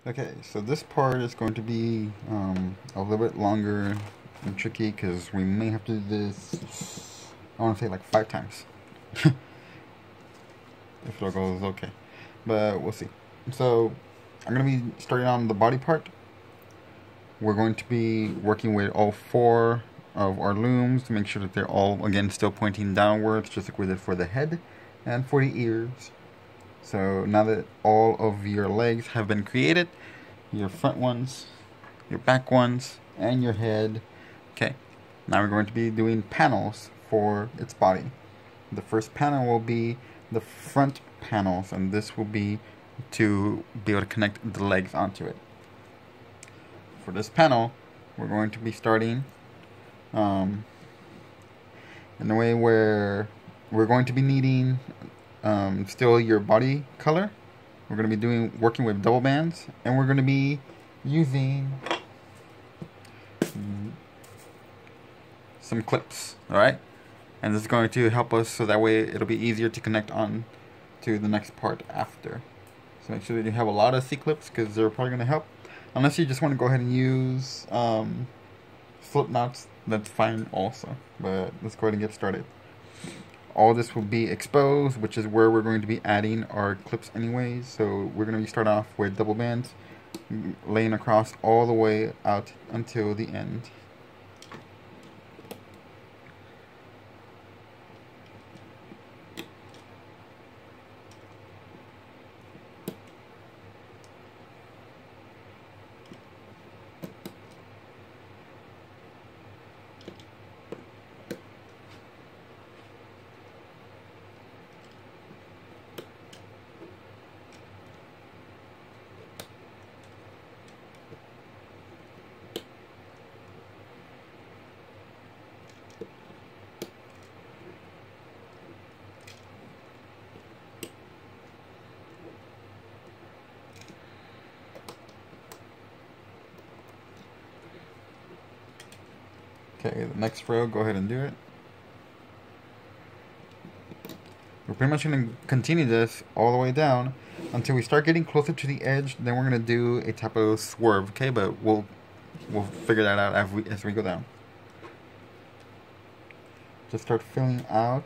Okay, so this part is going to be a little bit longer and tricky because we may have to do this, I want to say like 5 times. If it all goes okay. But we'll see. So I'm going to be starting on the body part. We're going to be working with all 4 of our looms to make sure that they're all, again, still pointing downwards, just like we did for the head and for the ears. So now that all of your legs have been created, your front ones, your back ones, and your head. Okay, now we're going to be doing panels for its body. The first panel will be the front panels, and this will be to be able to connect the legs onto it. For this panel, we're going to be starting in a way where we're going to be needing still your body color. We're going to be working with double bands, and we're going to be using some clips, alright? And this is going to help us so that way it'll be easier to connect on to the next part after. So make sure that you have a lot of C-clips because they're probably going to help. Unless you just want to go ahead and use slip knots, that's fine also. But let's go ahead and get started. All this will be exposed, which is where we're going to be adding our clips anyways. So we're going to start off with double bands, laying across all the way out until the end. Okay, the next row, go ahead and do it. We're pretty much going to continue this all the way down until we start getting closer to the edge. Then we're going to do a type of swerve, okay? But we'll figure that out as we go down. Just start filling out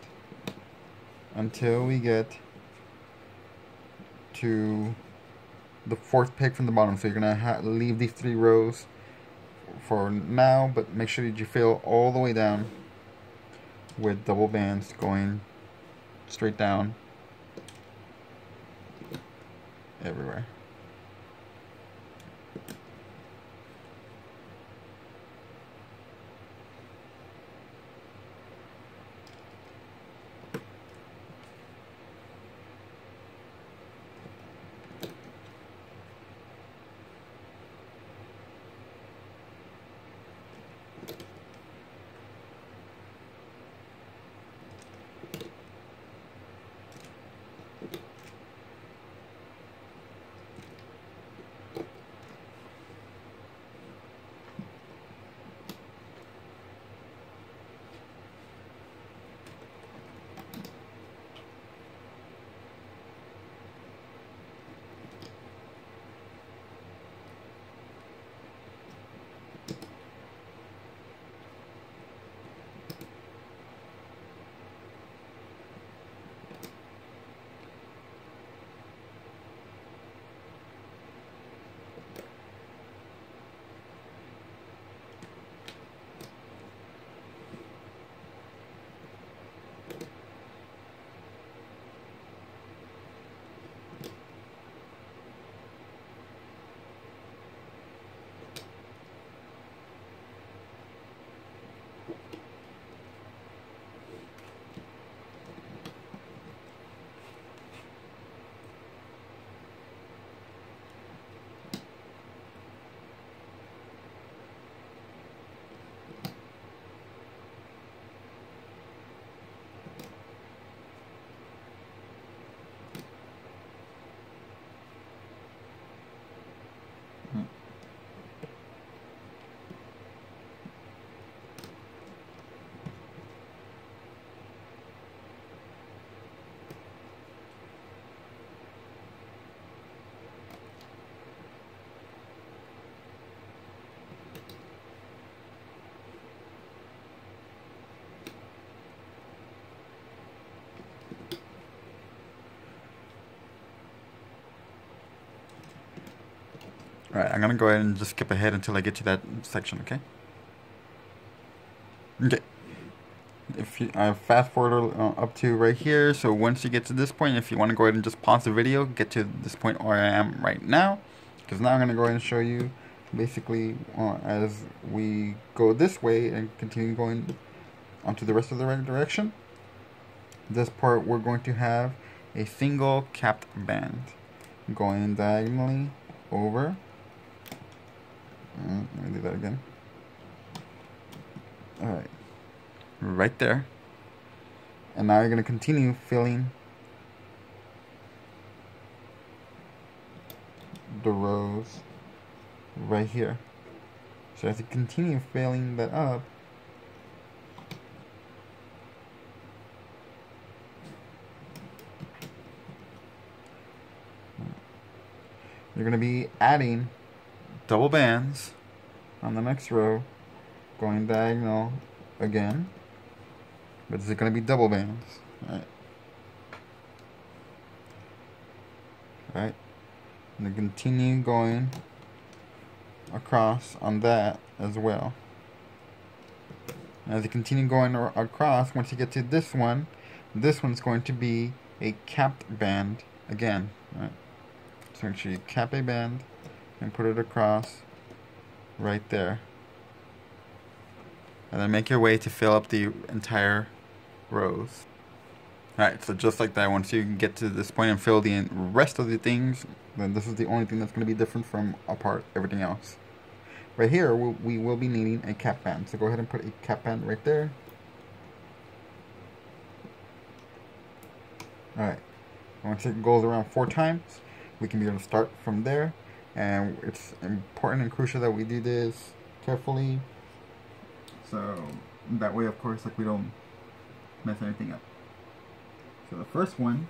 until we get to the 4th peg from the bottom. So you're going to leave these 3 rows for now, but make sure that you fill all the way down with double bands going straight down everywhere. Alright, I'm gonna go ahead and just skip ahead until I get to that section, okay? Okay. If you fast forward up to right here, so once you get to this point, if you want to go ahead and just pause the video, get to this point where I am right now, because now I'm going to go ahead and show you basically as we go this way and continue going onto the rest of the right direction. This part we're going to have a single capped band going diagonally over. Let me do that again. Alright. Right there. And now you're going to continue filling the rows right here. So as you continue filling that up, you're going to be adding double bands on the next row, going diagonal again. But is it going to be double bands? Right. And then continue going across on that as well. As you continue going across, once you get to this one's going to be a capped band again. Right. So make sure you cap a band and put it across right there. And then make your way to fill up the entire rows. Alright, so just like that, once you get to this point and fill the rest of the things, then this is the only thing that's going to be different from everything else. Right here, we will be needing a cap band. So go ahead and put a cap band right there. Alright, once it goes around 4 times, we can be able to start from there. And it's important and crucial that we do this carefully. So that way, of course, like we don't mess anything up. So the first one,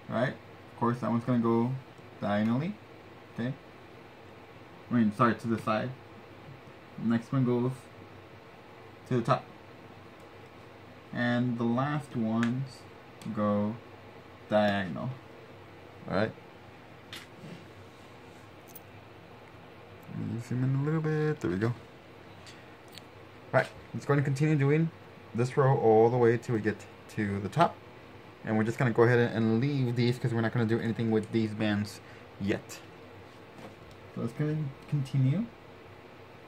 right? Of course, that one's gonna go diagonally. Okay. I mean, sorry, to the side. The next one goes to the top, and the last ones go diagonal. All right. Let me zoom in a little bit. There we go. Right, let's go ahead and continue doing this row all the way till we get to the top. And we're just going to go ahead and leave these because we're not going to do anything with these bands yet. So let's go ahead and continue.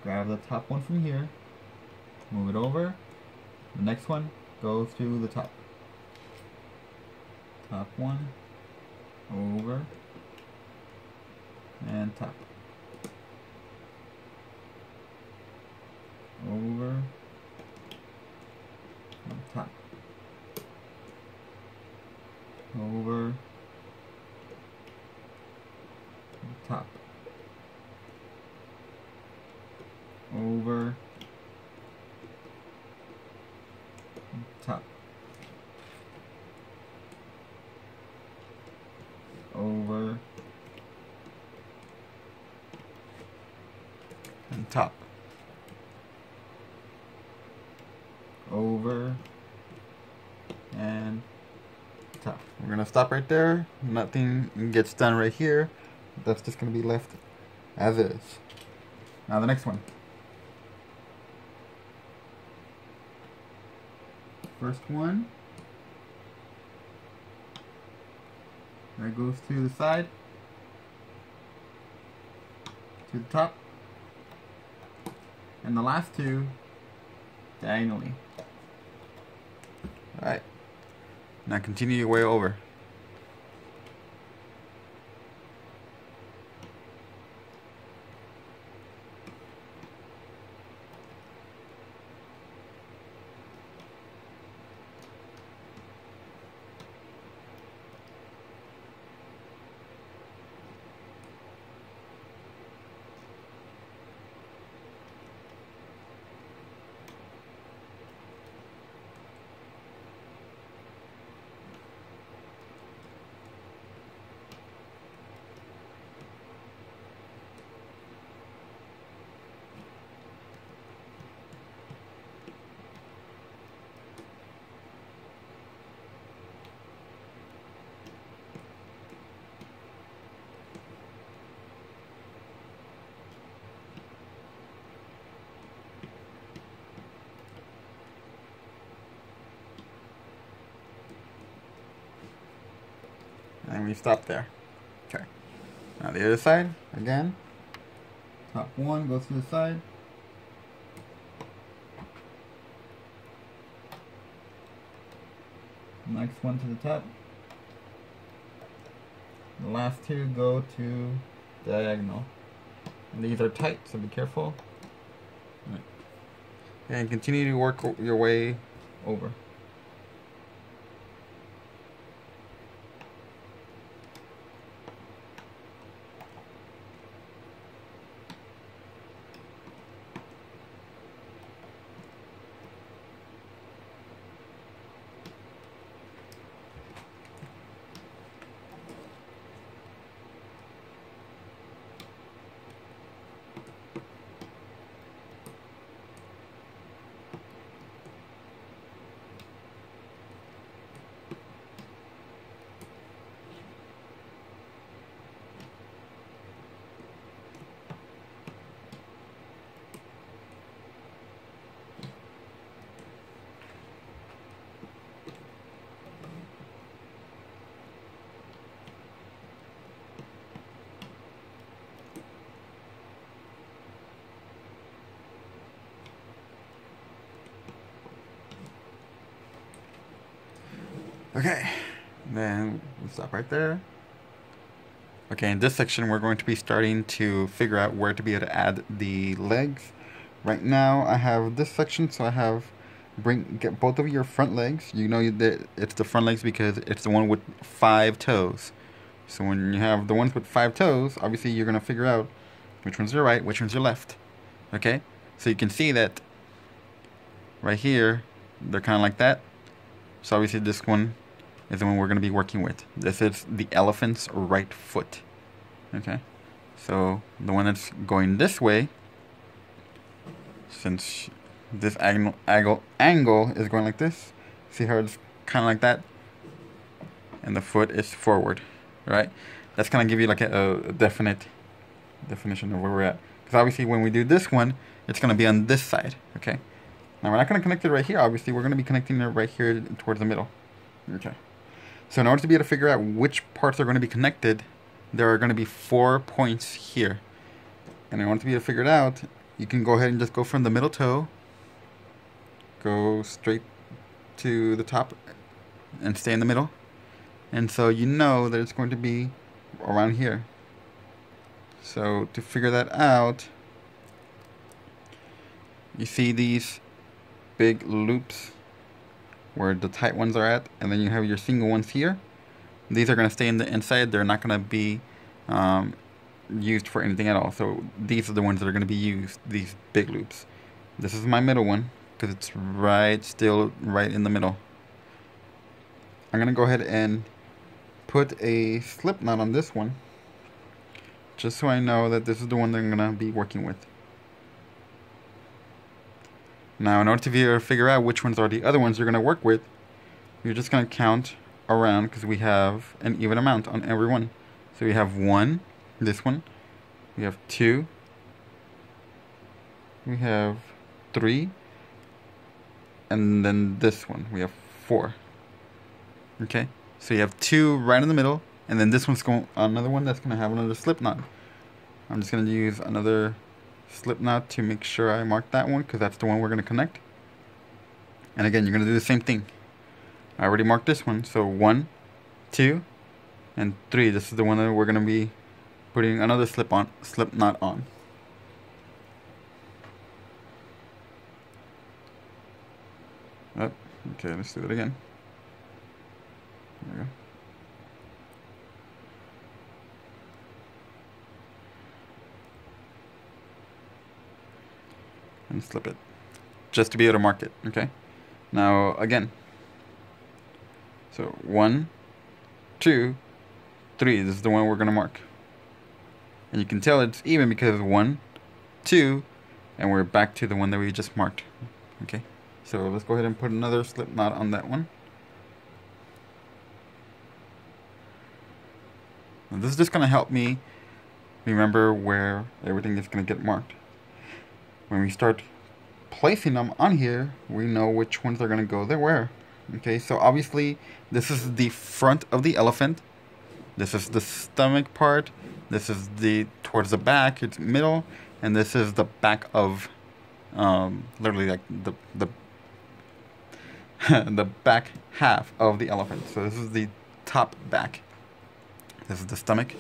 Grab the top one from here. Move it over. The next one goes to the top. Top one. Over. And top. Over and top, over and top, over and top, over and top. Over and top. We're gonna stop right there. Nothing gets done right here. That's just gonna be left as is. Now the next one. First one. That goes to the side. To the top. And the last two diagonally. Alright, now continue your way over. and we stop there. Okay. Now the other side, again. Top one goes to the side. Next one to the top. The last two go to diagonal. And these are tight, so be careful. Right. And continue to work your way over. Okay, then we'll stop right there. Okay, in this section we're going to be starting to figure out where to be able to add the legs. Right now I have this section, so I have get both of your front legs. You know that it's the front legs because it's the one with 5 toes. So when you have the ones with 5 toes, obviously you're going to figure out which one's your right, which one's your left. Okay, so you can see that right here they're kind of like that. So obviously this one is the one we're going to be working with. This is the elephant's right foot. Okay, so the one that's going this way, since this angle is going like this, see how it's kind of like that, and the foot is forward, right? That's going to give you like a definite definition of where we're at. Because obviously when we do this one, it's going to be on this side. Okay, now we're not going to connect it right here. Obviously we're going to be connecting it right here towards the middle. Okay, so in order to be able to figure out which parts are going to be connected, there are going to be 4 points here. And in order to be able to figure it out, you can go ahead and just go from the middle toe, go straight to the top, and stay in the middle. And so you know that it's going to be around here. So to figure that out, you see these big loops where the tight ones are at, and then you have your single ones here. These are going to stay in the inside. They're not going to be used for anything at all. So these are the ones that are going to be used, these big loops. This is my middle one because it's still right in the middle. I'm going to go ahead and put a slip knot on this one, just so I know that this is the one that I'm going to be working with. Now, in order to be able to figure out which ones are the other ones you're going to work with, you're just going to count around because we have an even amount on every one. So we have 1, this one, we have 2, we have 3, and then this one, we have 4. Okay, so you have 2 right in the middle, and then this one's going, another one that's going to have another slip knot. I'm just going to use another slip knot to make sure I mark that one because that's the one we're going to connect. And again, you're going to do the same thing. I already marked this one, so 1, 2, and 3. This is the one that we're going to be putting another slip knot on. Oh, okay, let's do it again. There we go. And slip it, just to be able to mark it. Okay, now again, so 1, 2, 3, this is the one we're going to mark, and you can tell it's even because 1, 2, and we're back to the one that we just marked. Okay, so let's go ahead and put another slip knot on that one. Now this is just going to help me remember where everything is going to get marked. When we start placing them on here, we know which ones are going to go there where. Okay, so obviously this is the front of the elephant. This is the stomach part. This is the towards the back. It's middle, and this is the back of, literally like the the back half of the elephant. So this is the top back. This is the stomach,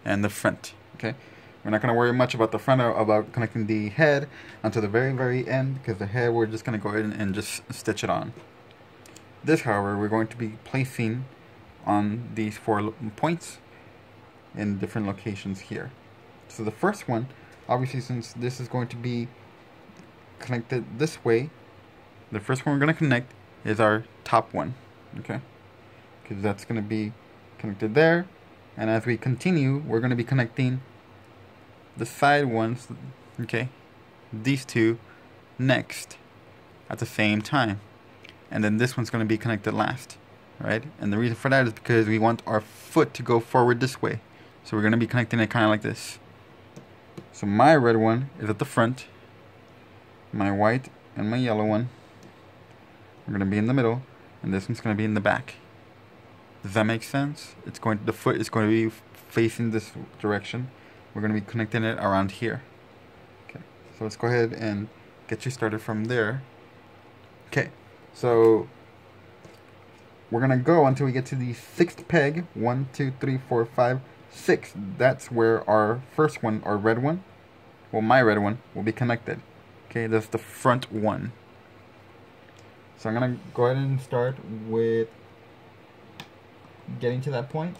and the front. Okay, we're not gonna worry much about the front or about connecting the head until the very end, because the head we're just gonna go ahead and just stitch it on. This, however, we're going to be placing on these 4 points in different locations here. So the first one, obviously, since this is going to be connected this way, the first one we're going to connect is our top one, okay? Because that's going to be connected there, and as we continue, we're going to be connecting the side ones, okay? These 2 next at the same time, and then this one's going to be connected last. Right? And the reason for that is because we want our foot to go forward this way. So we're going to be connecting it kind of like this. So my red one is at the front. My white and my yellow one are going to be in the middle. And this one's going to be in the back. Does that make sense? The foot is going to be facing this direction. We're going to be connecting it around here. Okay. So let's go ahead and get you started from there. Okay. So we're going to go until we get to the 6th peg. 1, 2, 3, 4, 5, 6. That's where our first one, our red one, well, my red one, will be connected. Okay, that's the front one. So I'm going to go ahead and start with getting to that point.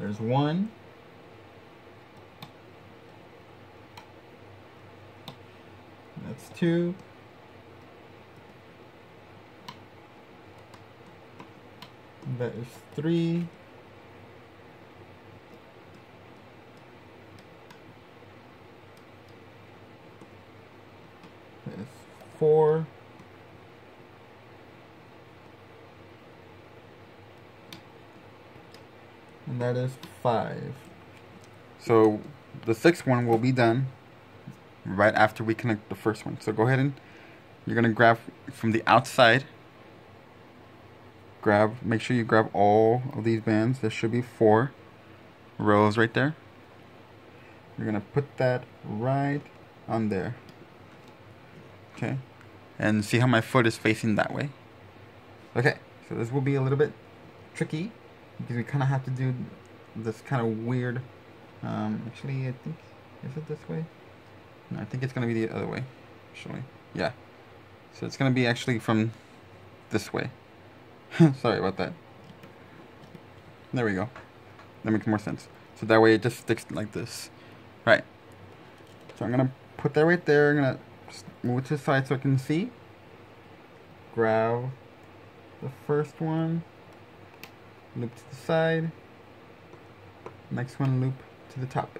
There's 1. That's 2. That is 3. That is 4. And that is 5. So the 6th one will be done right after we connect the first one. So go ahead and you're going to grab from the outside. Make sure you grab all of these bands. There should be 4 rows right there. You're gonna put that right on there. Okay, and see how my foot is facing that way. Okay, so this will be a little bit tricky because we kind of have to do this kind of weird. Actually, I think, is it this way? No, I think it's gonna be the other way. Actually, yeah. So it's gonna be actually from this way. Sorry about that. There we go. That makes more sense. So that way it just sticks like this. Right. So I'm going to put that right there. I'm going to move it to the side so I can see. Grab the first one. Loop to the side. Next one, loop to the top.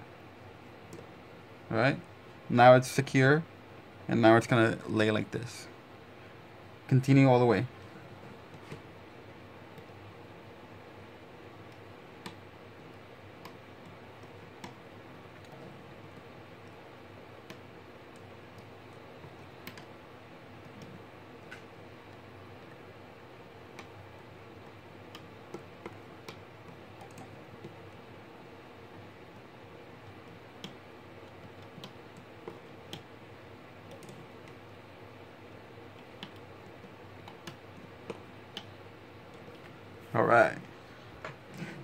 Alright. Now it's secure. And now it's going to lay like this. Continue all the way. Alright.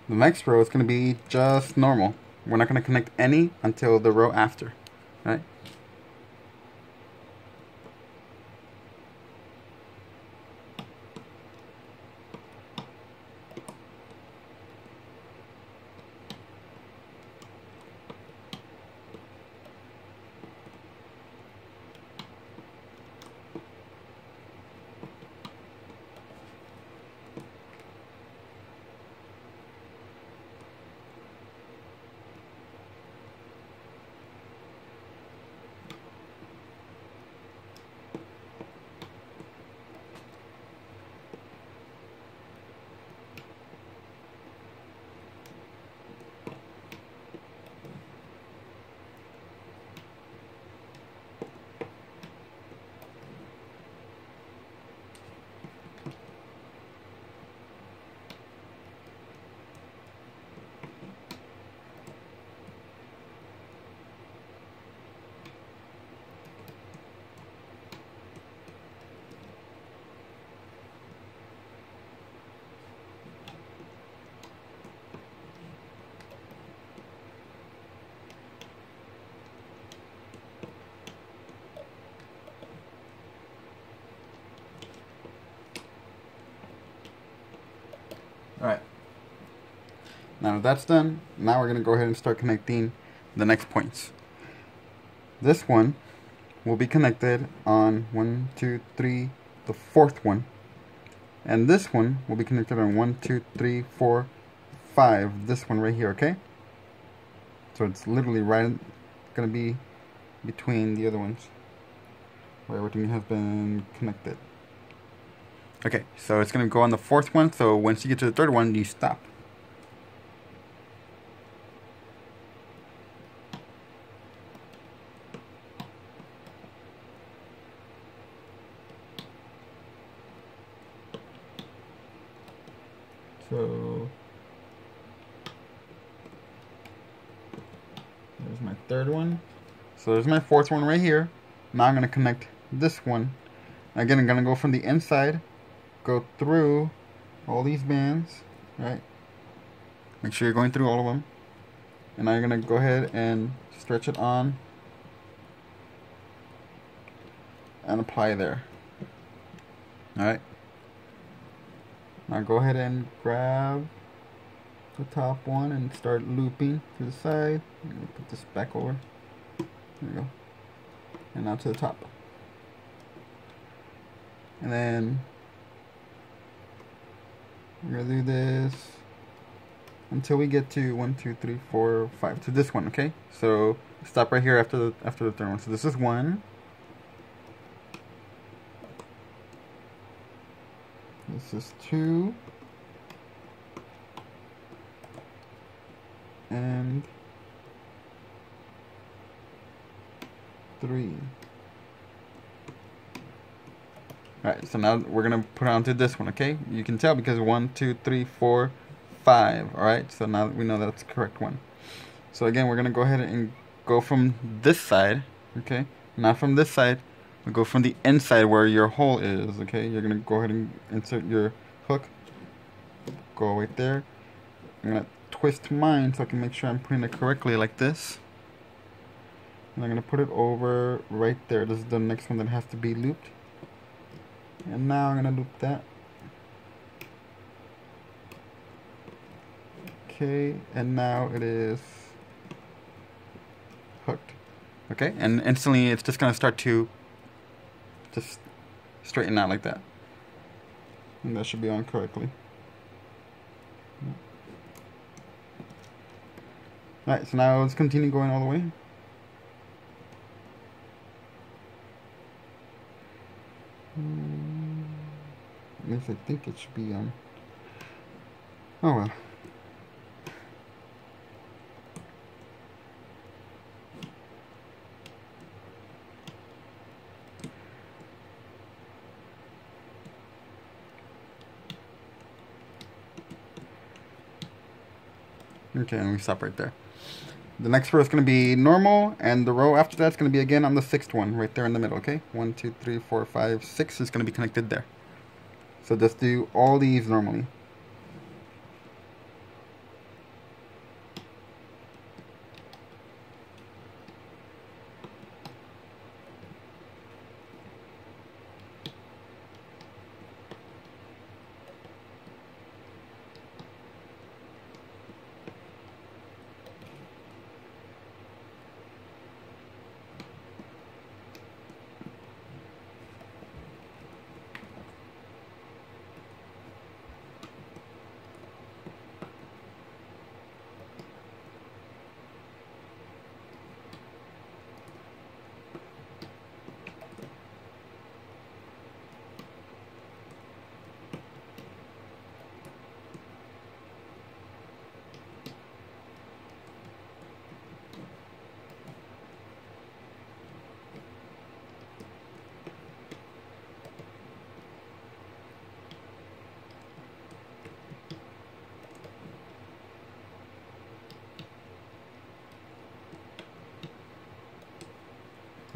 The next row is going to be just normal. We're not going to connect any until the row after. Right? Alright. Now that's done, now we're going to go ahead and start connecting the next points. This one will be connected on 1, 2, 3, the fourth one. And this one will be connected on 1, 2, 3, 4, 5. This one right here, okay? So it's literally right going to be between the other ones, where everything has been connected. Okay, so it's going to go on the fourth one, so once you get to the third one, you stop. So there's my third one. So there's my fourth one right here. Now I'm going to connect this one. Again, I'm going to go from the inside, go through all these bands, right? Make sure you're going through all of them. And now you're going to go ahead and stretch it on and apply there. Alright. Now go ahead and grab the top one and start looping to the side. I'm going to put this back over. There we go. And now to the top. And then we're going to do this until we get to 1, 2, 3, 4, 5. To this one, okay? So stop right here after the third one. So this is 1. This is 2. And 3. Alright, so now we're going to put it onto this one, okay? You can tell because 1, 2, 3, 4, 5. Alright, so now we know that's the correct one. So again, we're going to go ahead and go from this side, okay? Not from this side. We go from the inside where your hole is, okay? You're going to go ahead and insert your hook. Go right there. I'm going to twist mine so I can make sure I'm putting it correctly like this. And I'm going to put it over right there. This is the next one that has to be looped. And now I'm going to loop that. Okay, and now it is hooked. Okay, and instantly it's just going to start to just straighten out like that. And that should be on correctly. Alright, so now let's continue going all the way. At least I think it should be on. Oh well. Okay, and we stop right there. The next row is going to be normal, and the row after that is going to be again on the sixth one, right there in the middle, okay? 1, 2, 3, 4, 5, 6 is going to be connected there. So just do all these normally.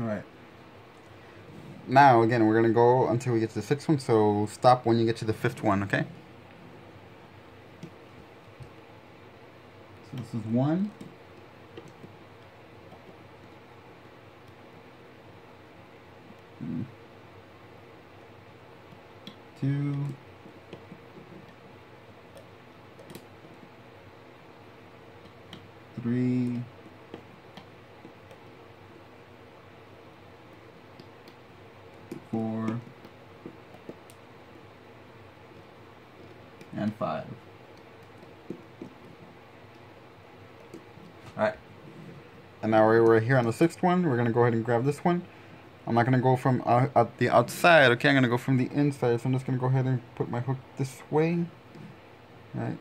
Alright. Now, again, we're going to go until we get to the sixth one, so stop when you get to the fifth one, okay? So this is 1. Two. 3, 4, and 5. Alright. And now we're here on the 6th one. We're going to go ahead and grab this one. I'm not going to go from the outside, okay? I'm going to go from the inside. So I'm just going to go ahead and put my hook this way. Right?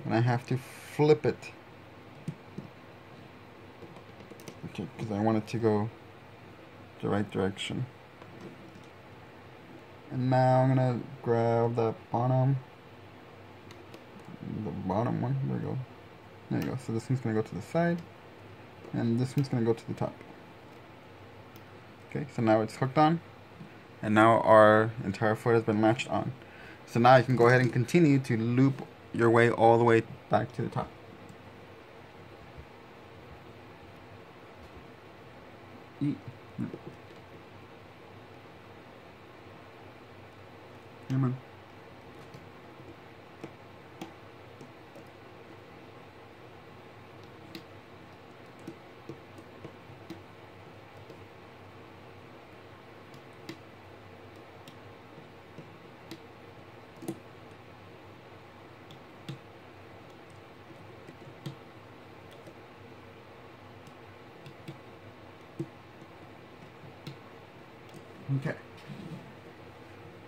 And I have to flip it. Okay, because I want it to go the right direction. And now I'm going to grab the bottom one. There we go. There you go. So this one's going to go to the side. And this one's going to go to the top. Okay, so now it's hooked on. And now our entire foot has been latched on. So now you can go ahead and continue to loop your way all the way back to the top. Come on. Okay.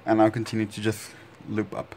And I'll continue to just loop up.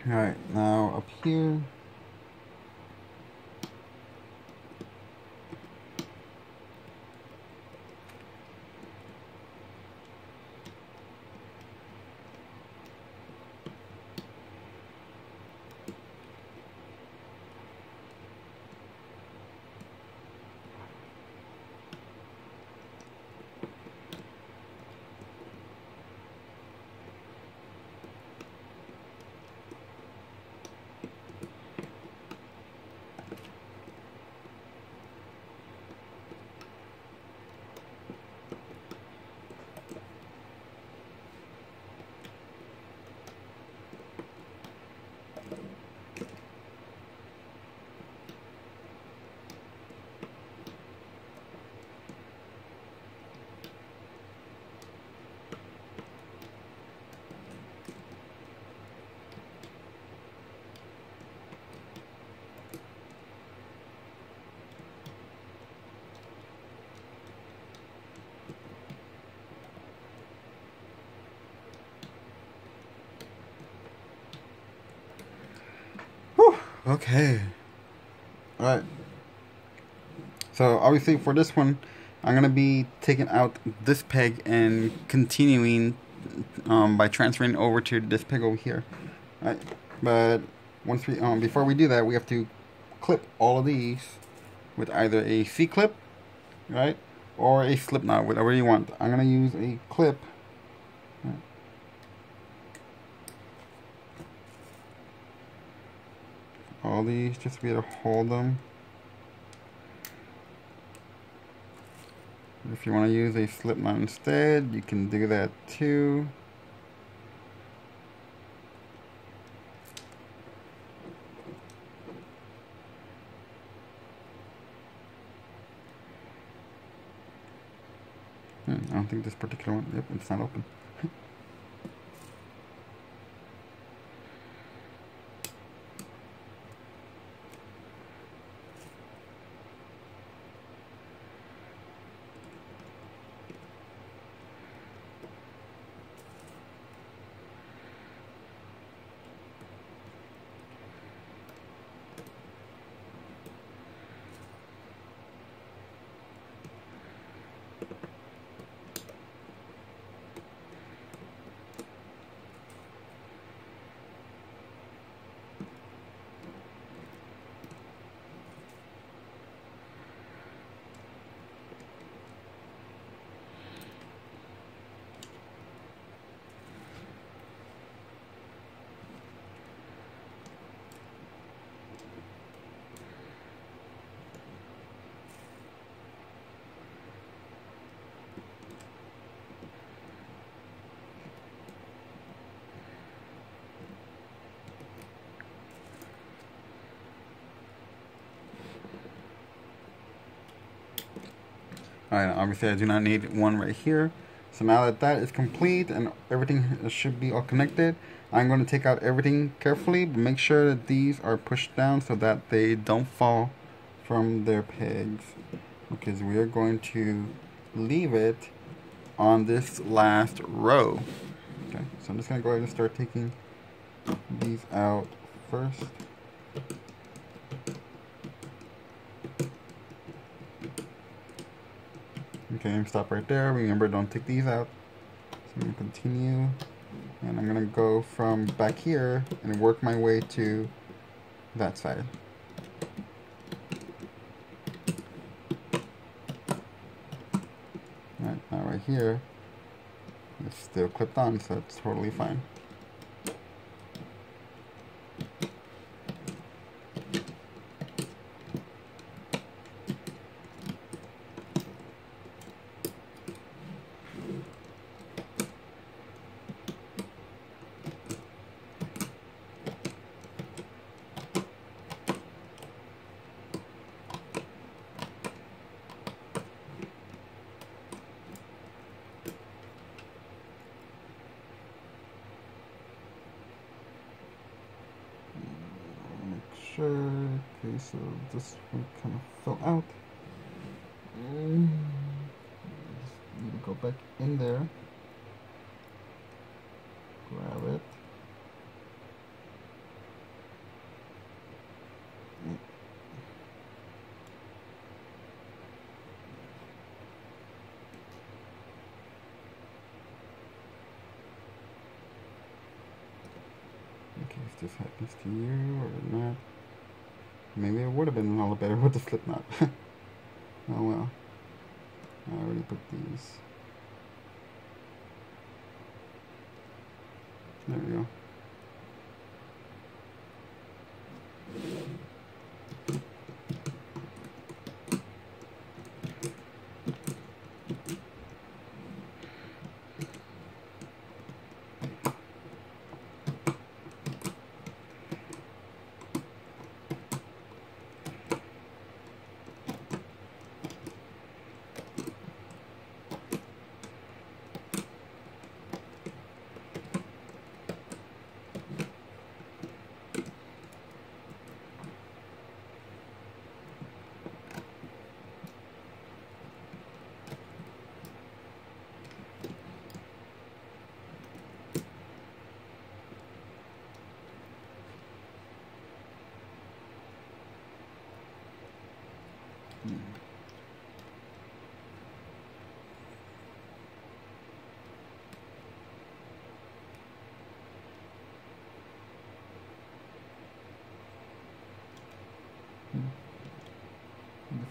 Alright, now up here. Whew, okay. Alright. So obviously for this one, I'm going to be taking out this peg and continuing by transferring over to this peg over here. Alright. But once we before we do that, we have to clip all of these with either a C-clip, right, or a slip knot, whatever you want. I'm going to use a clip. Right. All these just to be able to hold them. If you want to use a slip knot instead, you can do that too. I don't think this particular one, yep, it's not open. Alright, obviously I do not need one right here. So now that that is complete and everything should be all connected, I'm going to take out everything carefully, but make sure that these are pushed down so that they don't fall from their pegs. Because we are going to leave it on this last row. Okay, so I'm just going to go ahead and start taking these out first. Okay, stop right there. Remember, don't take these out. So I'm going to continue. And I'm going to go from back here and work my way to that side. Alright, now right here, it's still clipped on, so it's totally fine. Sure. Okay, so this one kind of fell out. Just need to go back in there, grab it, this happens to you or not. Maybe it would have been a lot better with the slip knot. Oh well. I already put these. There we go.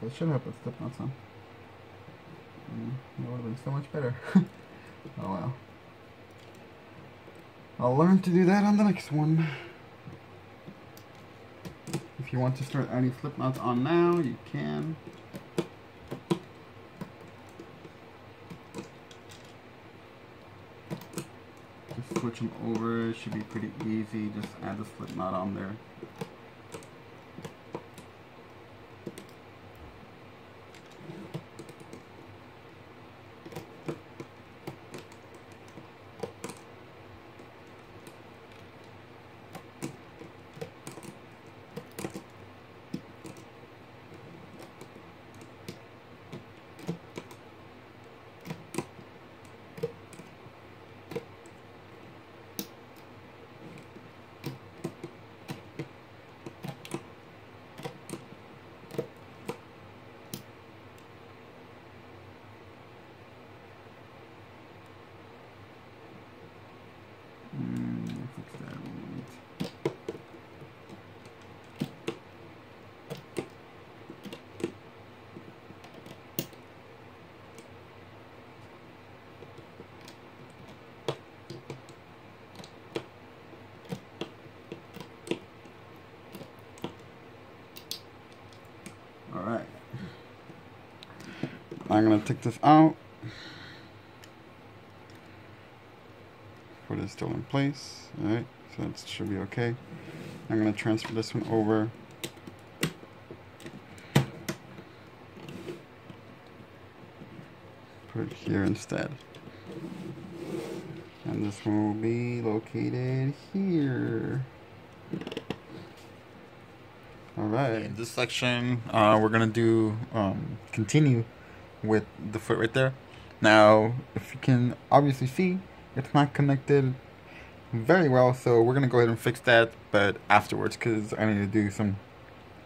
I should have put slip knots on. That would have been so much better. Oh well. I'll learn to do that on the next one. If you want to start adding slip knots on now, you can. Just switch them over. It should be pretty easy. Just add the slip knot on there. Alright. I'm going to take this out. Put it still in place. Alright, so that should be okay. I'm going to transfer this one over. Put it here instead. And this one will be located here. Alright, in this section, we're going to do, continue with the foot right there. Now, if you can obviously see, it's not connected very well, so we're going to go ahead and fix that, but afterwards, because I need to do some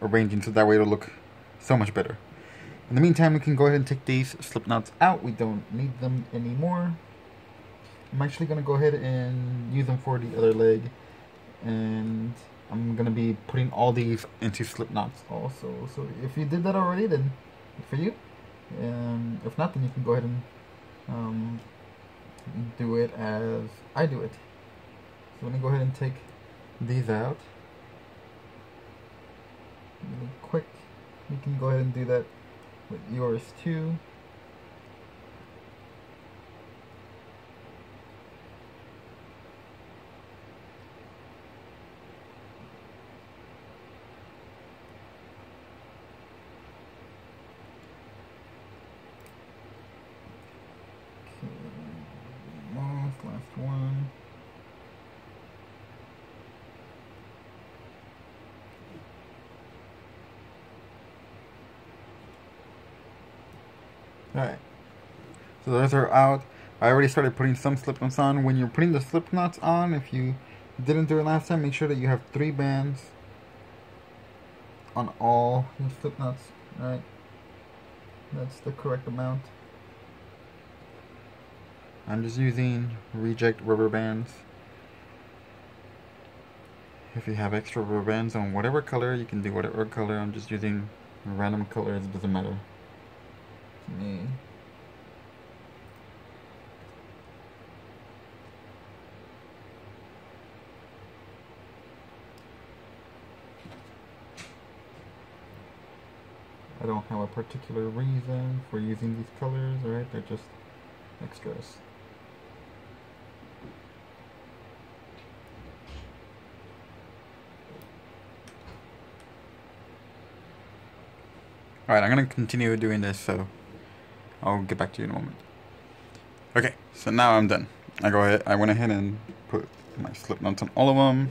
arranging so that way it'll look so much better. In the meantime, we can go ahead and take these slip knots out. We don't need them anymore. I'm actually going to go ahead and use them for the other leg, and I'm going to be putting all these into slip knots also. So if you did that already, then good for you. If not, then you can go ahead and do it as I do it. So I'm going to go ahead and take these out. Really quick. You can go ahead and do that with yours too. Last one. Alright, so those are out. I already started putting some slip knots on. When you're putting the slip knots on, if you didn't do it last time, make sure that you have 3 bands on all your slip knots. Alright, that's the correct amount. I'm just using reject rubber bands. If you have extra rubber bands on whatever color, you can do whatever color. I'm just using random colors, it doesn't matter to me. I don't have a particular reason for using these colors, right? They're just extras. Alright, I'm going to continue doing this, so I'll get back to you in a moment. Okay, so now I'm done. I went ahead and put my slip knots on all of them.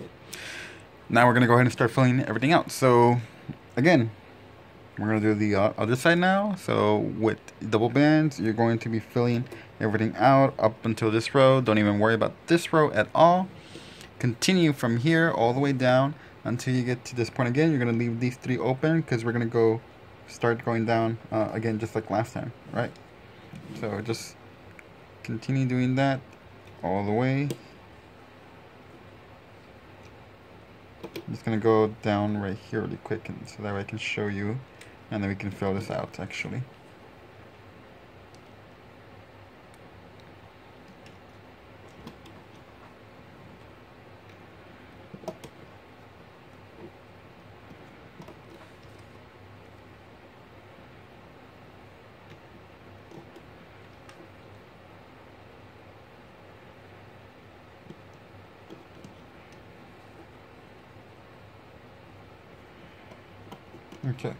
Now we're going to go ahead and start filling everything out. So, again, we're going to do the other side now. So, with double bands, you're going to be filling everything out up until this row. Don't even worry about this row at all. Continue from here all the way down until you get to this point again. You're going to leave these three open because we're going to start going down again just like last time, right? So just continue doing that all the way. I'm just gonna go down right here really quick, and so that way I can show you, and then we can fill this out actually. Okay.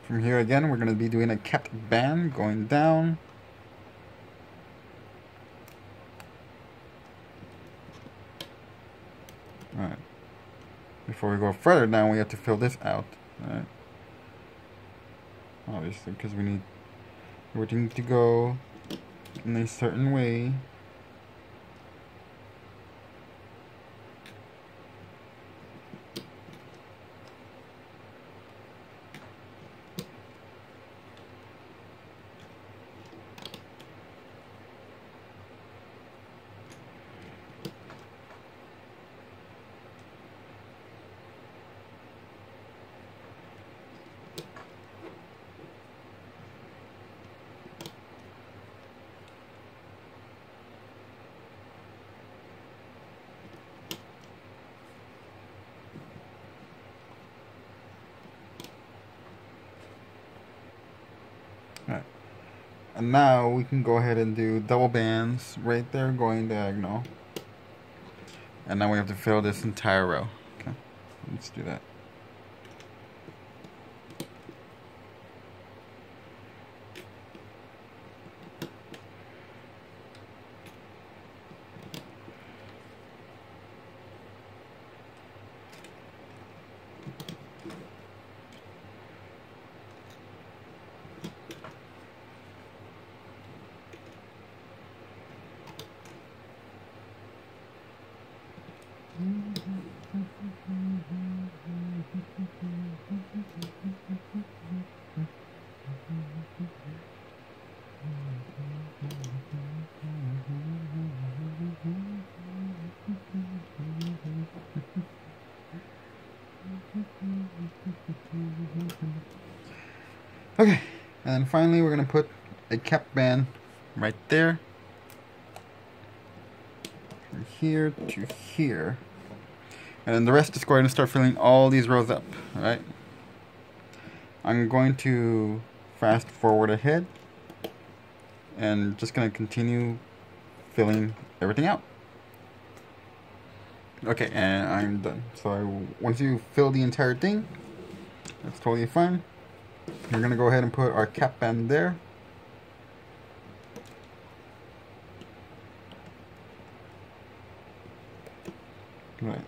From here again, we're going to be doing a capped band going down. Alright. Before we go further down, we have to fill this out. Alright. Obviously, because we need everything to go in a certain way. Alright. And now we can go ahead and do double bands right there going diagonal. And now we have to fill this entire row. Okay, let's do that. Okay, and then finally we're going to put a cap band right there, from here to here, and then the rest is going to start filling all these rows up. Alright, I'm going to fast forward ahead and just going to continue filling everything out. Okay, and I'm done. So once you fill the entire thing, that's totally fine. We're going to go ahead and put our cap band there. Right.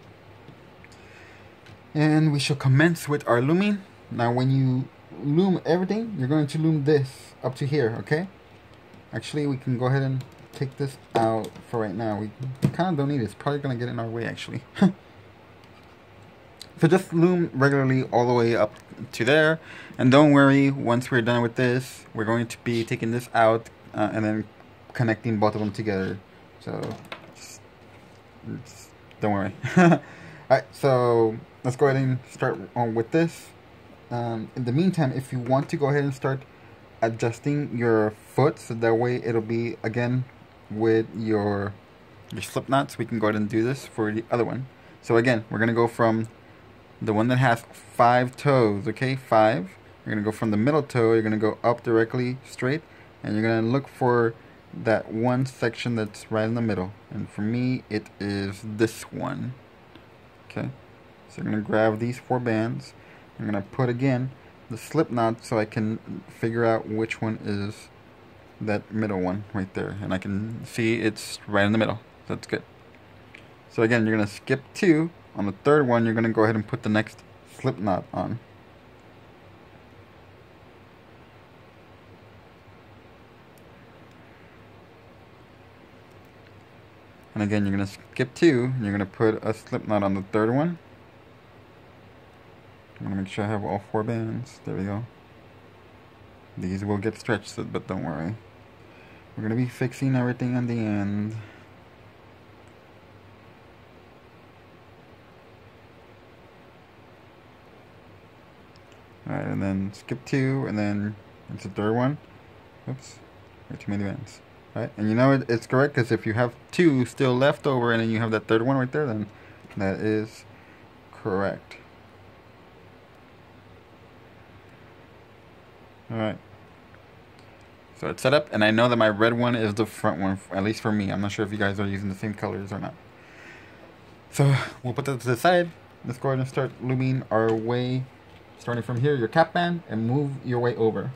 And we shall commence with our looming. Now when you loom everything, you're going to loom this up to here, okay? Actually, we can go ahead and take this out for right now. We kind of don't need it. It's probably going to get in our way, actually. So just loom regularly all the way up to there. And don't worry, once we're done with this, we're going to be taking this out and then connecting both of them together. So just don't worry. Alright, so let's go ahead and start on with this. In the meantime, if you want to go ahead and start adjusting your foot, so that way it'll be again with your slip knots, we can go ahead and do this for the other one. So again, we're gonna go from the one that has 5 toes, okay, 5. You're gonna go from the middle toe, you're gonna go up directly straight, and you're gonna look for that one section that's right in the middle. And for me, it is this one. Okay, so you're gonna grab these 4 bands. I'm gonna put again the slip knot so I can figure out which one is that middle one right there, and I can see it's right in the middle. So that's good. So again, you're gonna skip 2. On the 3rd one, you're gonna go ahead and put the next slip knot on. And again, you're gonna skip 2, and you're gonna put a slip knot on the 3rd one. I'm gonna make sure I have all 4 bands. There we go. These will get stretched, but don't worry. We're gonna be fixing everything on the end. Alright, and then skip 2, and then it's the 3rd one. Oops, there are too many bands. Alright, and you know it's correct, because if you have 2 still left over, and then you have that 3rd one right there, then that is correct. Alright, so it's set up, and I know that my red one is the front one, at least for me. I'm not sure if you guys are using the same colors or not. So we'll put that to the side. Let's go ahead and start looming our way, starting from here, your cap band, and move your way over.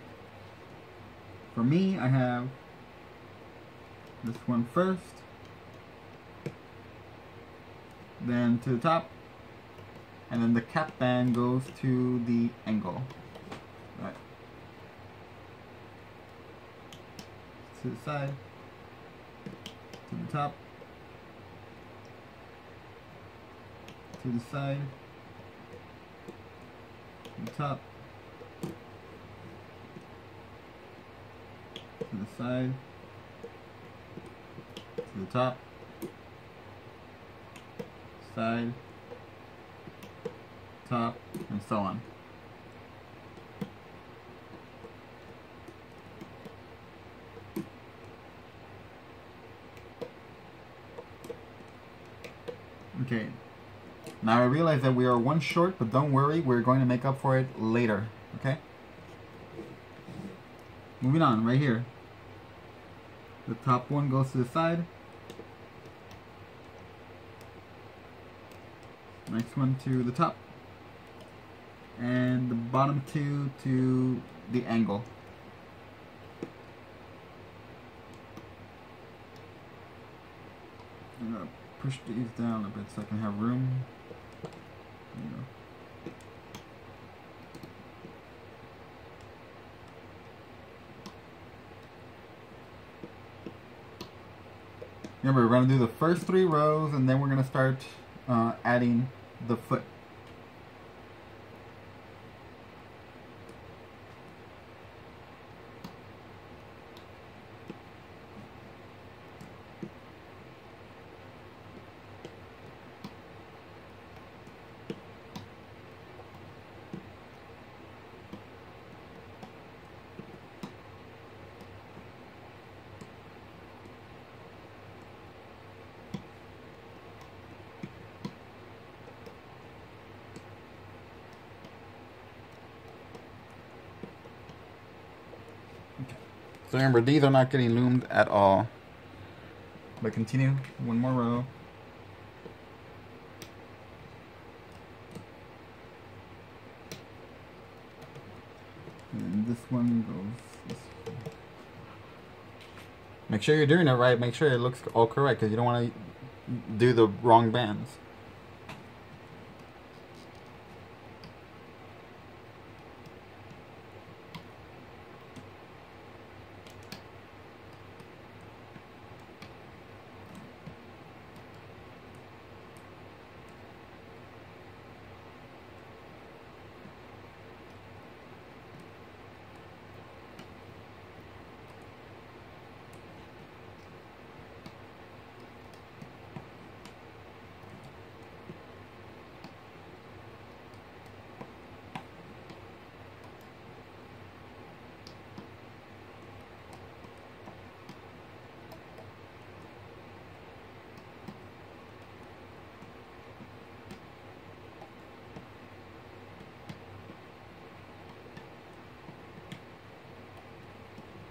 For me, I have this one first, then to the top, and then the cap band goes to the angle. Right. To the side, to the top, to the side, to the top, to the side, to the top, side, top, and so on. Okay, now I realize that we are 1 short, but don't worry, we're going to make up for it later, okay? Moving on, right here. The top one goes to the side. Next one to the top. And the bottom 2 to the angle. I'm gonna push these down a bit so I can have room. There you go. Remember, we're going to do the first 3 rows, and then we're going to start adding the foot. So remember, these are not getting loomed at all. But continue, 1 more row. And this one goes this way. Make sure you're doing it right, make sure it looks all correct, because you don't want to do the wrong bands.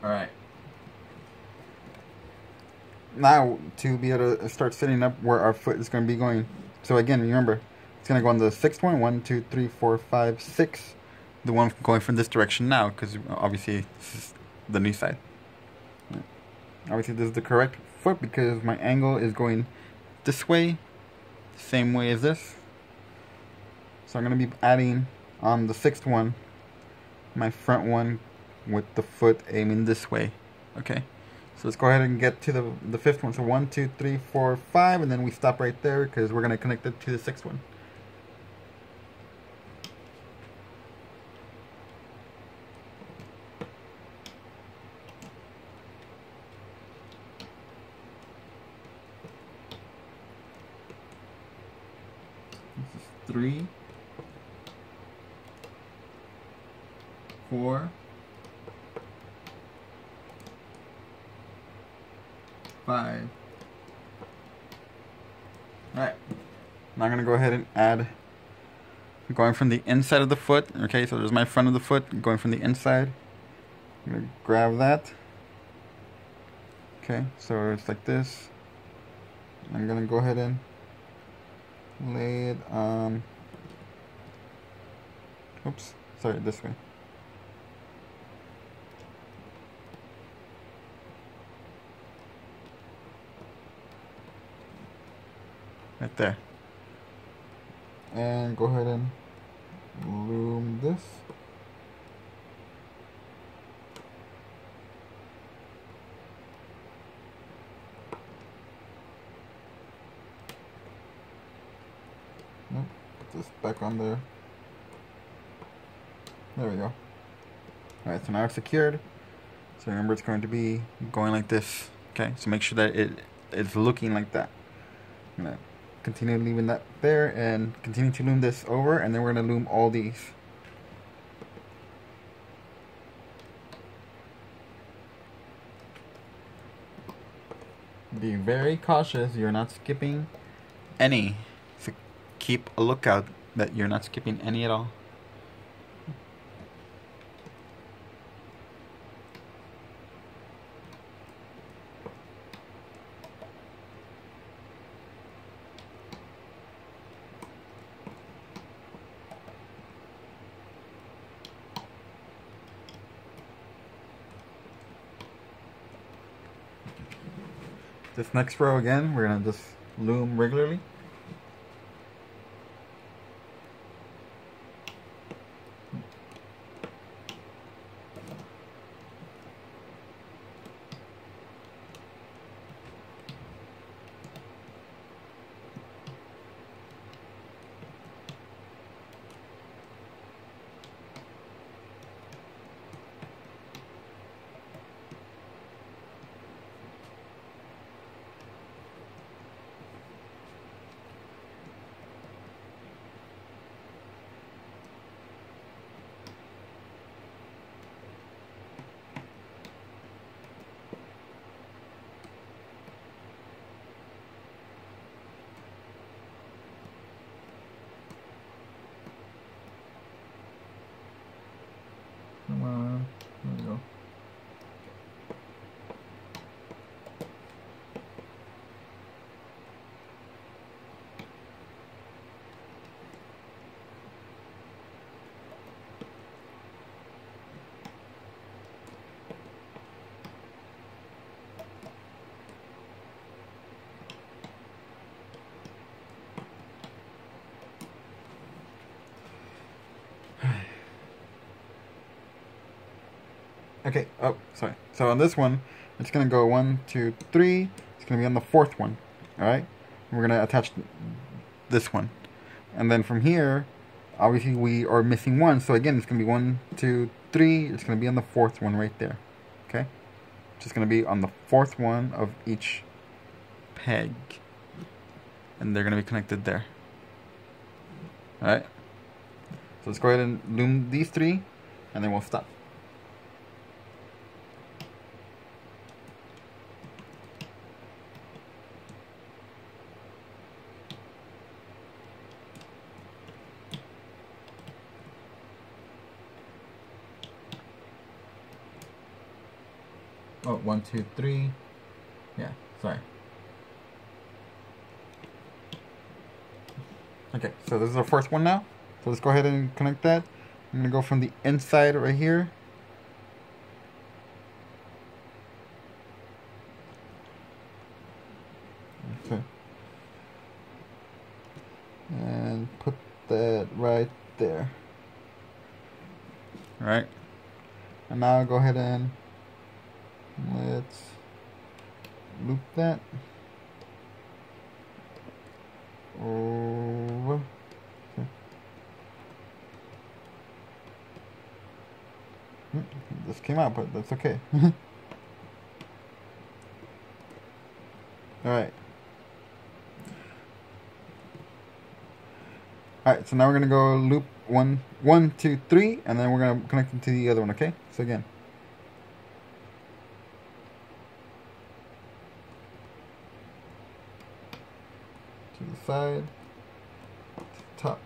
Alright. Now, to be able to start setting up where our foot is going to be going. So again, remember, it's going to go on the sixth one. 1, 2, 3, 4, 5, 6. The one going from this direction now, because obviously this is the new side. Obviously this is the correct foot because my angle is going this way, same way as this. So I'm going to be adding on the sixth one, my front one with the foot aiming this way. Okay, so let's go ahead and get to the fifth one. So 1, 2, 3, 4, 5, and then we stop right there because we're going to connect it to the sixth one. This is 3, 4, 5. Alright, now I'm going to go ahead and add, going from the inside of the foot. Okay, so there's my front of the foot, going from the inside. I'm going to grab that. Okay, so it's like this. I'm going to go ahead and lay it on, oops, sorry, this way. Right there. And go ahead and loom this. Nope, put this back on there. There we go. Alright, so now it's secured. So remember, it's going to be going like this. Okay, so make sure that it's looking like that. I'm gonna continue leaving that there and continue to loom this over, and then we're going to loom all these. Be very cautious, you're not skipping any. So keep a lookout that you're not skipping any at all. This next row again, we're going to just loom regularly. Come on, there we go. Okay, oh, sorry. So on this one, it's going to go 1, 2, 3. It's going to be on the fourth one. Alright? We're going to attach this one. And then from here, obviously we are missing one. So again, it's going to be 1, 2, 3. It's going to be on the fourth one right there. Okay? It's just going to be on the fourth one of each peg. And they're going to be connected there. Alright? So let's go ahead and loom these 3. And then we'll stop. Oh, 1, 2, 3. Yeah, sorry. Okay, so this is our fourth one now. So let's go ahead and connect that. I'm going to go from the inside right here. Okay. And put that right there. Alright. And now I'll go ahead and let's loop that over. Okay. This came out, but that's okay. Alright. Alright, so now we're going to go loop 1, 1, 2, 3, and then we're going to connect it to the other one, okay? So again. To the side, to the top.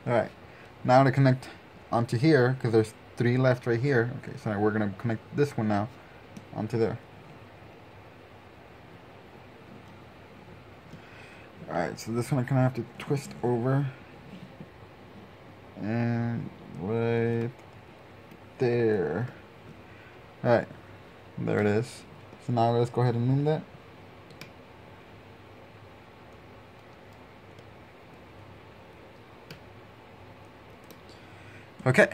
Alright, now to connect onto here, because there's 3 left right here. Okay, so we're going to connect this one now onto there. Alright, so this one I'm going to have to twist over. And right there. Alright, there it is. So now let's go ahead and loom that. Okay,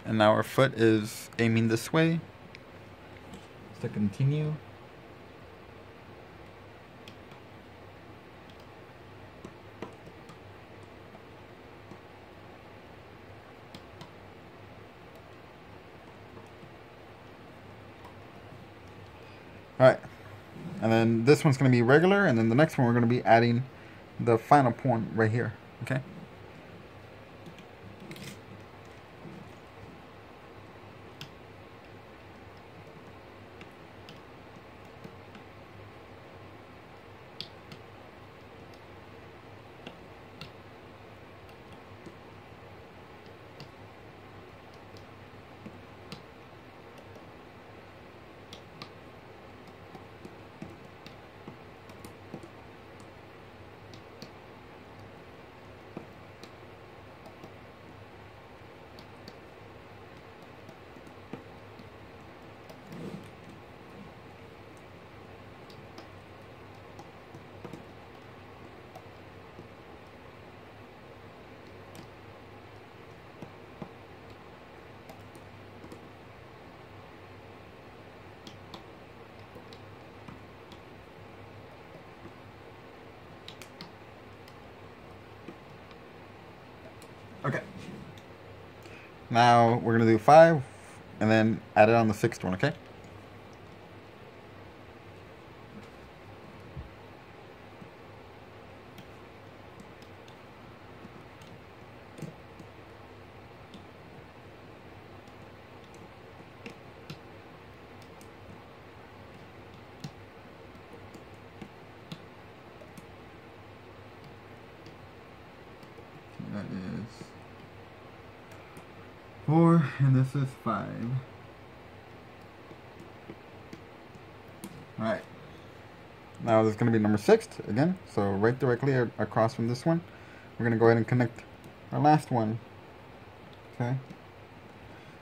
and now our foot is aiming this way. So continue. Alright, and then this one's going to be regular, and then the next one we're going to be adding the final point right here, okay? Okay. Now we're going to do 5 and then add it on the 6th one, okay? That is 4 and this is 5. Alright. Now this is going to be number 6 again. So right directly across from this one. We're going to go ahead and connect our last one. Okay.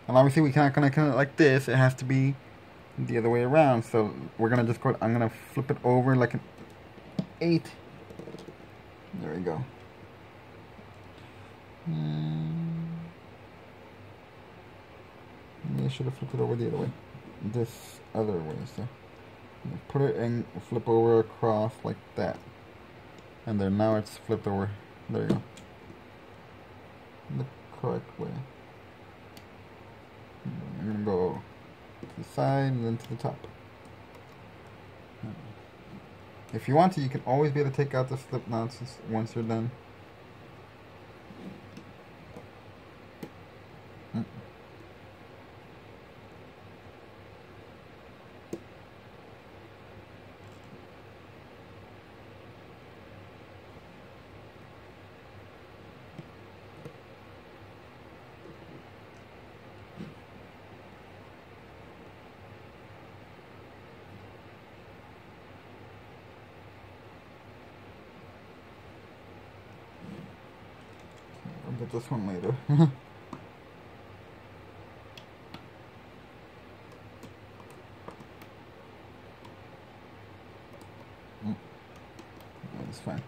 And obviously we cannot connect it like this. It has to be the other way around. So we're going to just go, I'm going to flip it over like an 8. There we go. Maybe I should have flipped it over the other way. This other way. So put it and flip over across like that. And then now it's flipped over. There you go. The correct way. I'm going to go to the side and then to the top. If you want to, you can always be able to take out the slip knots once you're done. I'll get this one later. That's fine.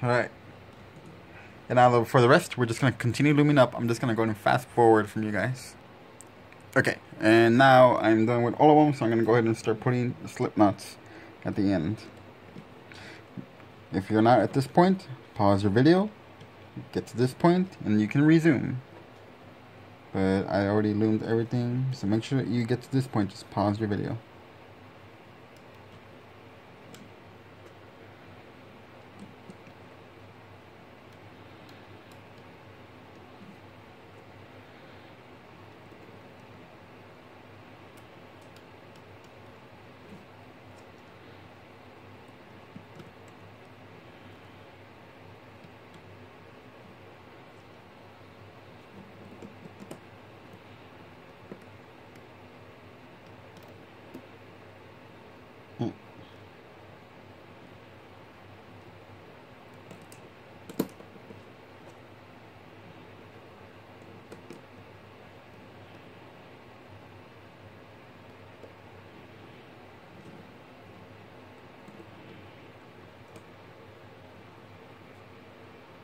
Alright. And now for the rest, we're just going to continue looming up. I'm just going to go ahead and fast forward from you guys. Okay, and now I'm done with all of them, so I'm going to go ahead and start putting the slip knots at the end. If you're not at this point, pause your video, get to this point, and you can resume. But I already loomed everything, so make sure that you get to this point, just pause your video.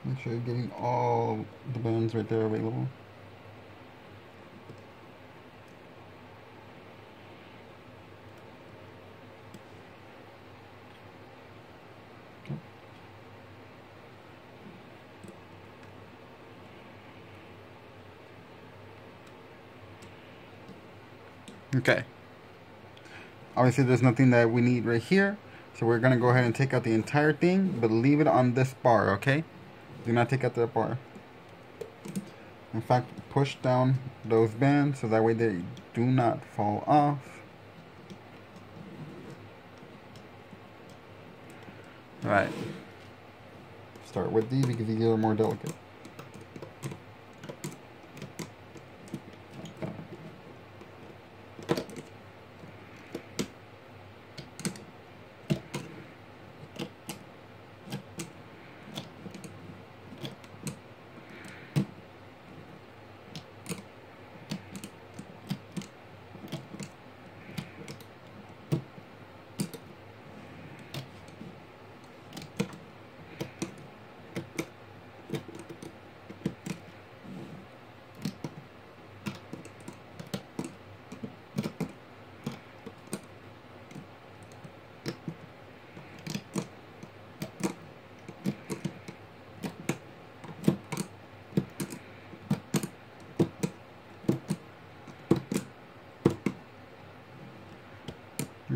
Make sure you're getting all the bands right there available. Okay. Obviously there's nothing that we need right here, so we're gonna go ahead and take out the entire thing, but leave it on this bar, okay? Do not take out that bar. In fact, push down those bands so that way they do not fall off. Alright. Start with these because these are more delicate.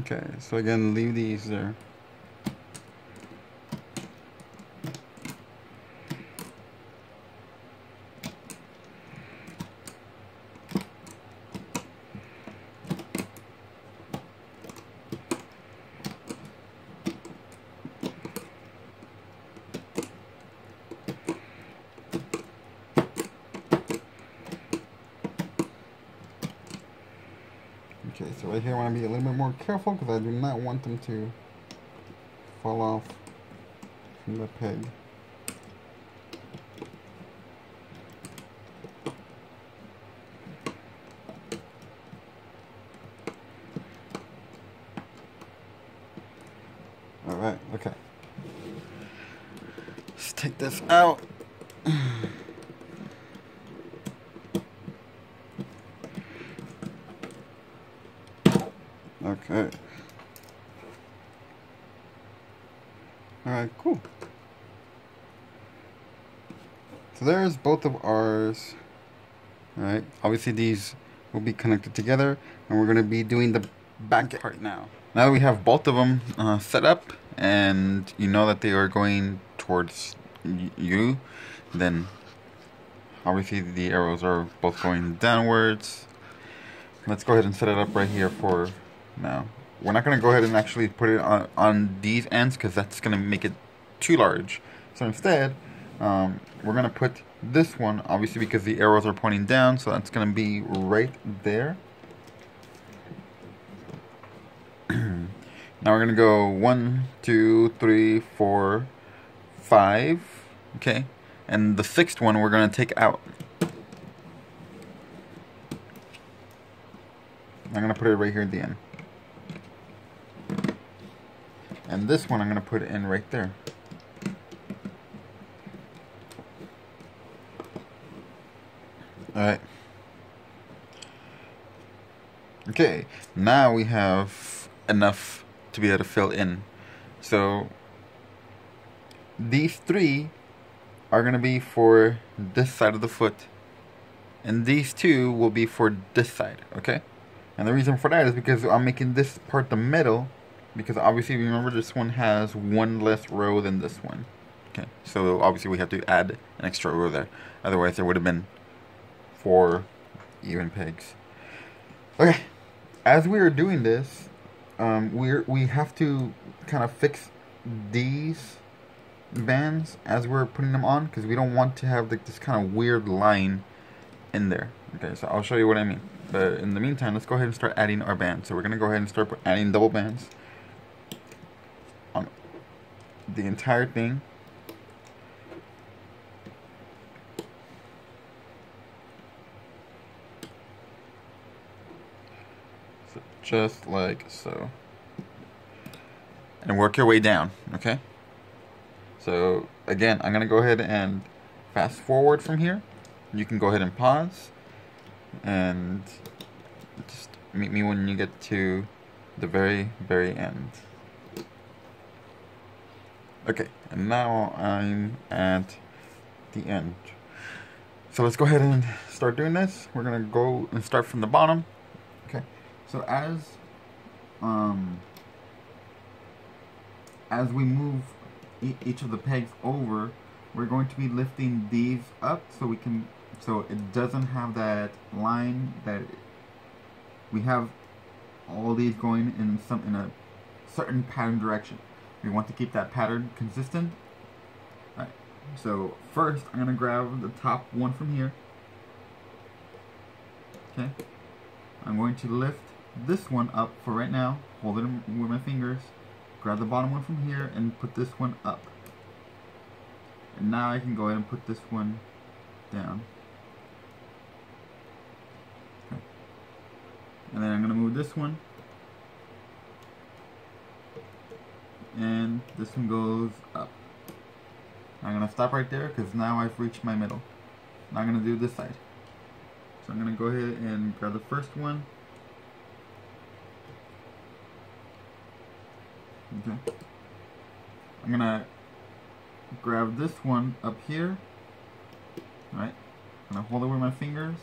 Okay, so again, leave these there. Okay, so right here I want to be a little bit more careful because I do not want them to fall off from the peg. Alright, okay. Let's take this out. Okay. Alright, cool. So there's both of ours. Alright, obviously these will be connected together, and we're going to be doing the back part now. Now that we have both of them set up, and you know that they are going towards you, then obviously the arrows are both going downwards. Let's go ahead and set it up right here for now. we're not going to go ahead and actually put it on these ends because that's going to make it too large. So instead, we're going to put this one, obviously because the arrows are pointing down, so that's going to be right there. Now we're going to go 1, 2, 3, 4, 5, okay? And the 6th one we're going to take out. I'm going to put it right here at the end. And this one I'm going to put it in right there. Alright. Okay, now we have enough to be able to fill in. So these 3 are going to be for this side of the foot, and these 2 will be for this side, okay? And the reason for that is because I'm making this part the middle, because obviously remember this one has one less row than this one. Okay, so obviously we have to add an extra row there, otherwise there would have been 4 even pegs. Okay, as we are doing this, we have to kind of fix these bands as we're putting them on, because we don't want to have like this kind of weird line in there. Okay, so I'll show you what I mean. But in the meantime, let's go ahead and start adding our bands. So we're gonna go ahead and start adding double bands on the entire thing. So just like so. And work your way down, okay? So again, I'm gonna go ahead and fast forward from here. You can go ahead and pause and just meet me when you get to the very end. Okay, and now I'm at the end. So let's go ahead and start doing this. We're gonna go and start from the bottom. Okay, so as we move each of the pegs over, we're going to be lifting these up so it doesn't have that line that we have all these going in a certain pattern direction. We want to keep that pattern consistent. Alright, so first I'm going to grab the top one from here. Okay, I'm going to lift this one up for right now, hold it with my fingers, grab the bottom one from here and put this one up. And now I can go ahead and put this one down. Okay. And then I'm going to move this one. And this one goes up. I'm going to stop right there because now I've reached my middle. Now I'm going to do this side. So I'm going to go ahead and grab the first one. Okay. I'm going to grab this one up here. Alright. I'm going to hold it with my fingers.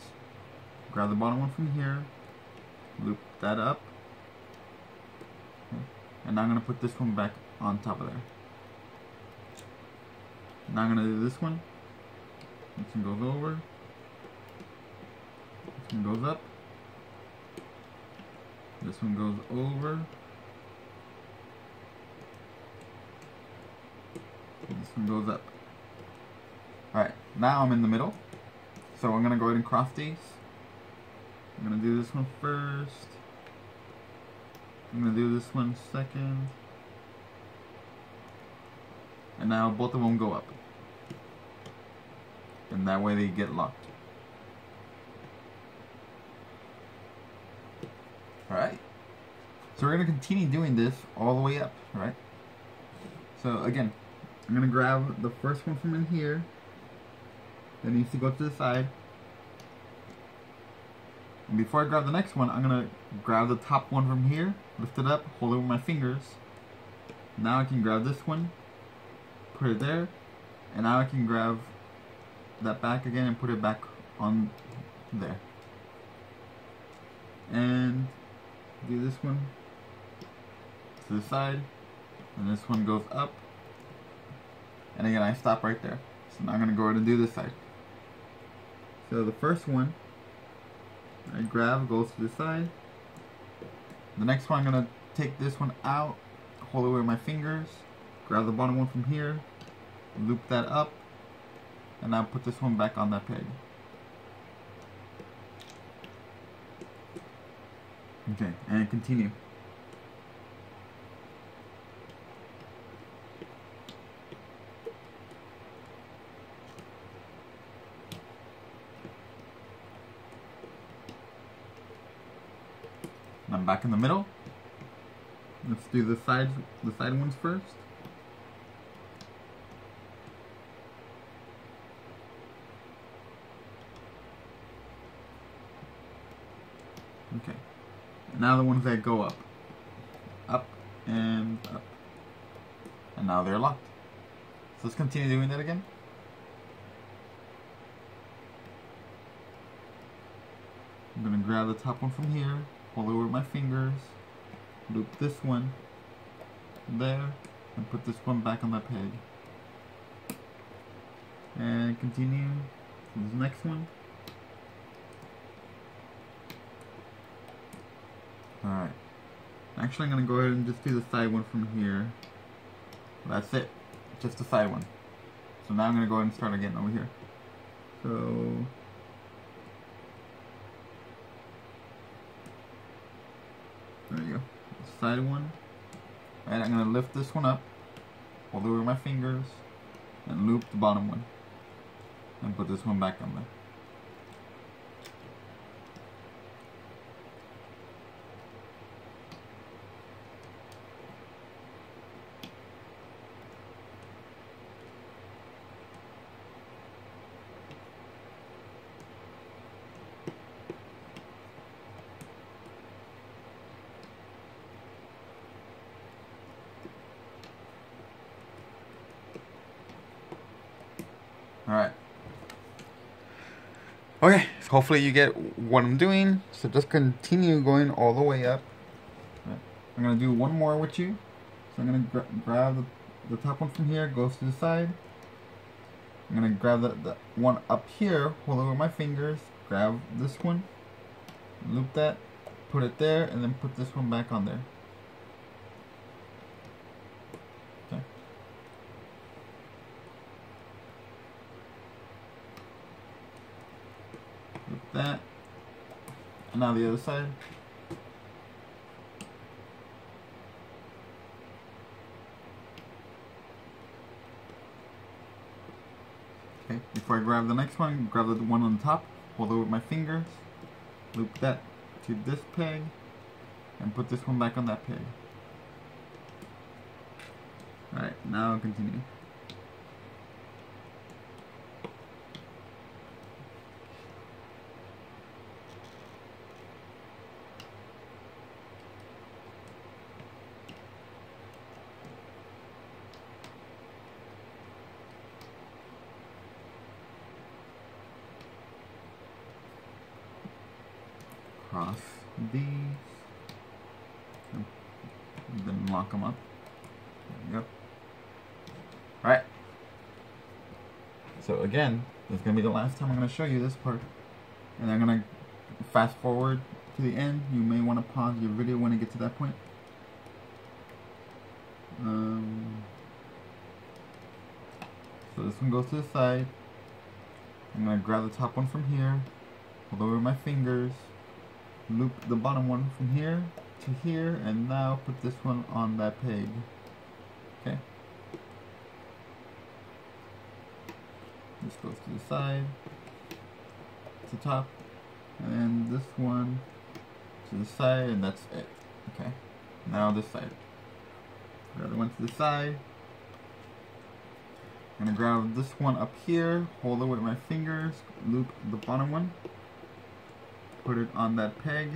Grab the bottom one from here. Loop that up. Okay. And now I'm going to put this one back on top of there. Now I'm going to do this one. This one goes over. This one goes up. This one goes over. This one goes up. Alright, now I'm in the middle. So I'm going to go ahead and cross these. I'm going to do this one first. I'm going to do this one second. And now both of them go up. And that way they get locked. Alright. So we're going to continue doing this all the way up, right? So again, I'm going to grab the first one from in here. That needs to go to the side. And before I grab the next one, I'm going to grab the top one from here, lift it up, hold it with my fingers. Now I can grab this one, put it there, and now I can grab that back again and put it back on there. And do this one to the side, and this one goes up. And again, I stop right there. So now I'm going to go ahead and do this side. So the first one, I grab, goes to the side. The next one I'm going to take this one out, hold it with my fingers, grab the bottom one from here, loop that up, and now put this one back on that peg. Okay, and continue. I'm back in the middle. Let's do the side ones first. Okay. And now the ones that go up. Up and up. And now they're locked. So let's continue doing that again. I'm gonna grab the top one from here, hold it with my fingers, loop this one there, and put this one back on that peg. And continue to this next one. Alright. Actually, I'm going to go ahead and just do the side one from here. That's it. Just the side one. So now I'm going to go ahead and start again over here. So... there you go. Side one. Alright, I'm going to lift this one up, hold it with my fingers, and loop the bottom one. And put this one back on there. Alright. Okay, so hopefully you get what I'm doing. So just continue going all the way up. Right. I'm going to do one more with you. So I'm going to grab the top one from here, goes to the side. I'm going to grab the one up here, hold it with my fingers, grab this one, loop that, put it there, and then put this one back on there. Okay. Loop that, and now the other side. Okay, before I grab the next one, grab the one on the top, hold it with my fingers, loop that to this peg, and put this one back on that peg. Alright, now continue. Cross these, and then lock them up. There you go. Alright. So again, this is going to be the last time I'm going to show you this part. And I'm going to fast forward to the end. You may want to pause your video when you get to that point. So this one goes to the side. I'm going to grab the top one from here, hold over my fingers, loop the bottom one from here to here, and now put this one on that peg. Okay. This goes to the side, to the top, and then this one to the side, and that's it. Okay. Now this side. Grab the one to the side. I'm gonna grab this one up here, hold it with my fingers, loop the bottom one, put it on that peg,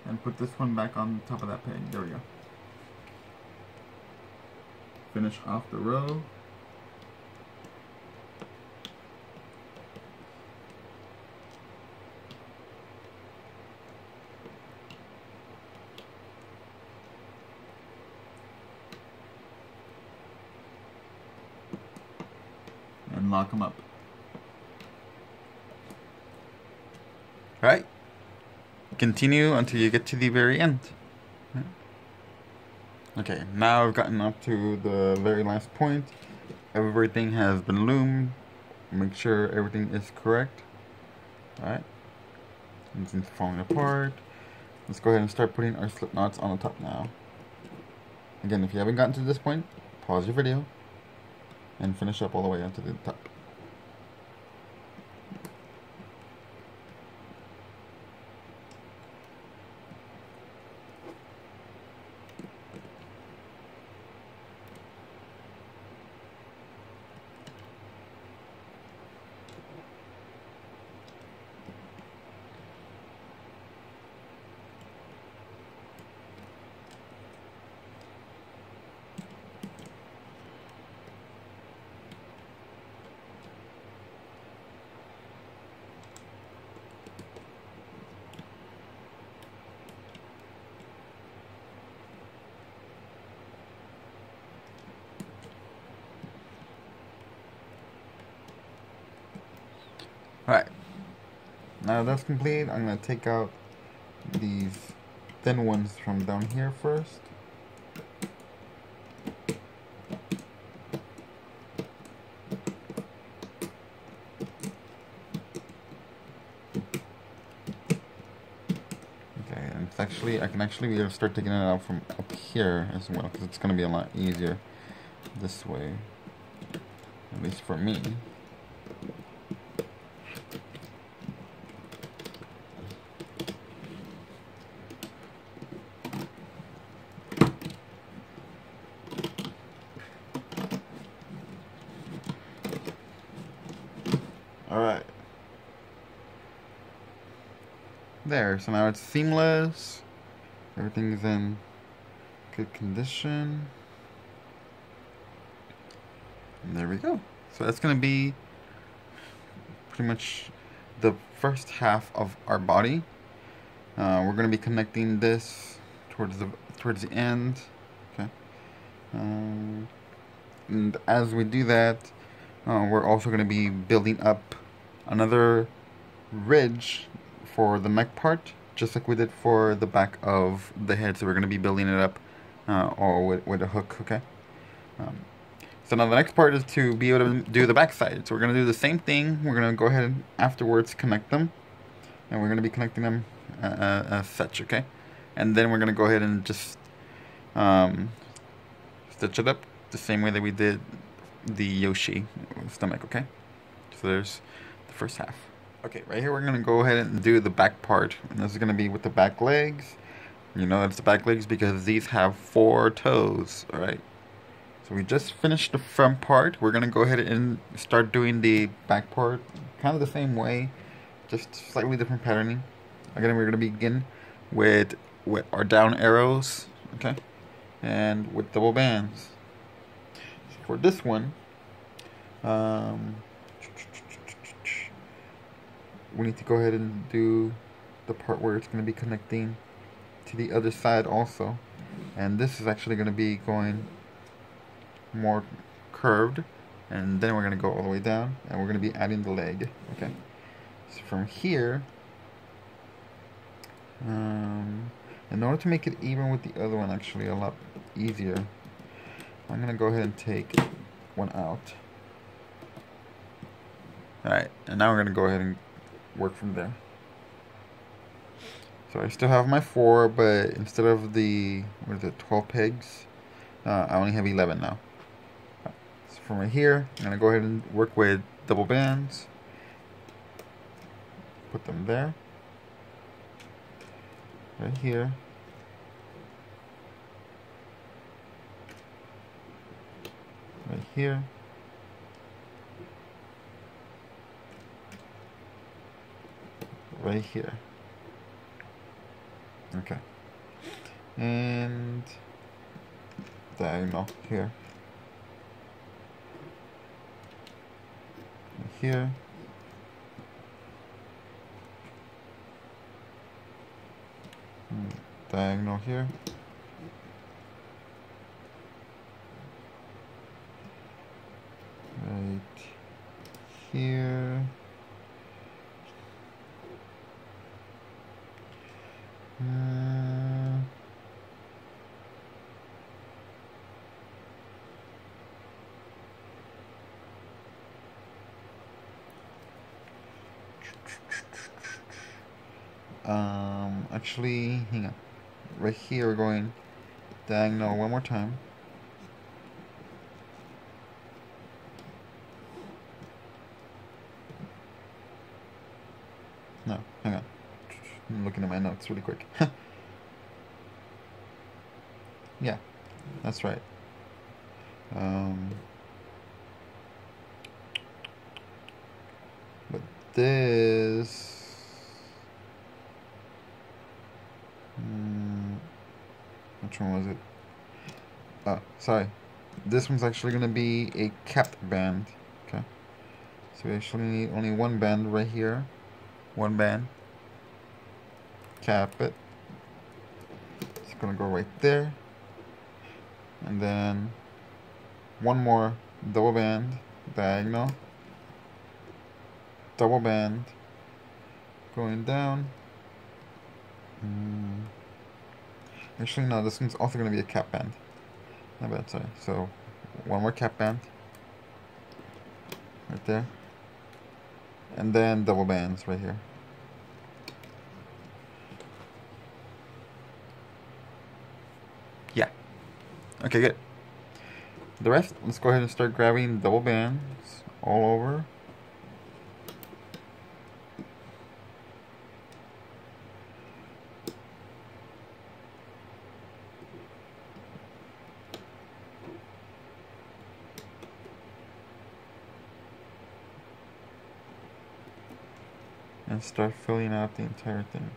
and put this one back on top of that peg. There we go. Finish off the row. And lock them up. Right? Continue until you get to the very end. Okay, now I've gotten up to the very last point. Everything has been loomed. Make sure everything is correct. Alright. It's falling apart. Let's go ahead and start putting our slip knots on the top now. Again, if you haven't gotten to this point, pause your video and finish up all the way onto the top. Alright, now that's complete. I'm going to take out these thin ones from down here first. Okay, and it's actually, I can actually be able to start taking it out from up here as well, because it's going to be a lot easier this way, at least for me. Alright. There, so now it's seamless. Everything's in good condition. And there we go. So that's going to be pretty much the first half of our body. We're going to be connecting this towards the end. Okay. And as we do that, we're also going to be building up another ridge for the neck part, just like we did for the back of the head. So we're going to be building it up all with a hook, okay? So now the next part is to be able to do the back side. So we're going to do the same thing. We're going to go ahead and afterwards connect them. And we're going to be connecting them as such, okay? And then we're going to go ahead and just stitch it up the same way that we did the Yoshi stomach, okay? So there's the first half. Okay, right here we're going to go ahead and do the back part. And this is going to be with the back legs. You know it's the back legs because these have 4 toes, alright? So we just finished the front part. We're going to go ahead and start doing the back part kind of the same way, just slightly different patterning. Again, we're going to begin with our down arrows, okay? And with double bands. So for this one, we need to go ahead and do the part where it's going to be connecting to the other side also. And this is actually going to be going more curved. And then we're going to go all the way down. And we're going to be adding the leg. Okay. So from here, in order to make it even with the other one, actually a lot easier, I'm going to go ahead and take one out. Alright, and now we're going to go ahead and work from there. So I still have my 4, but instead of the, 12 pegs, I only have 11 now. So from right here, I'm going to go ahead and work with double bands. Put them there. Right here. Right here. Right here. Okay. And diagonal here. Right here. And diagonal here. Right here. Actually, hang on. Right here, we're going diagonal one more time. No, hang on. I'm looking at my notes really quick. Yeah, that's right. But this... which one was it? Oh, sorry. This one's actually going to be a capped band. Okay. So we actually need only one band right here. One band. Cap it. It's going to go right there. And then one more double band, diagonal. Double band. Going down. Actually, no, this one's also going to be a cap band. My bad, sorry. So, one more cap band. Right there. And then double bands right here. Yeah. Okay, good. The rest, let's go ahead and start grabbing double bands all over. And start filling out the entire thing.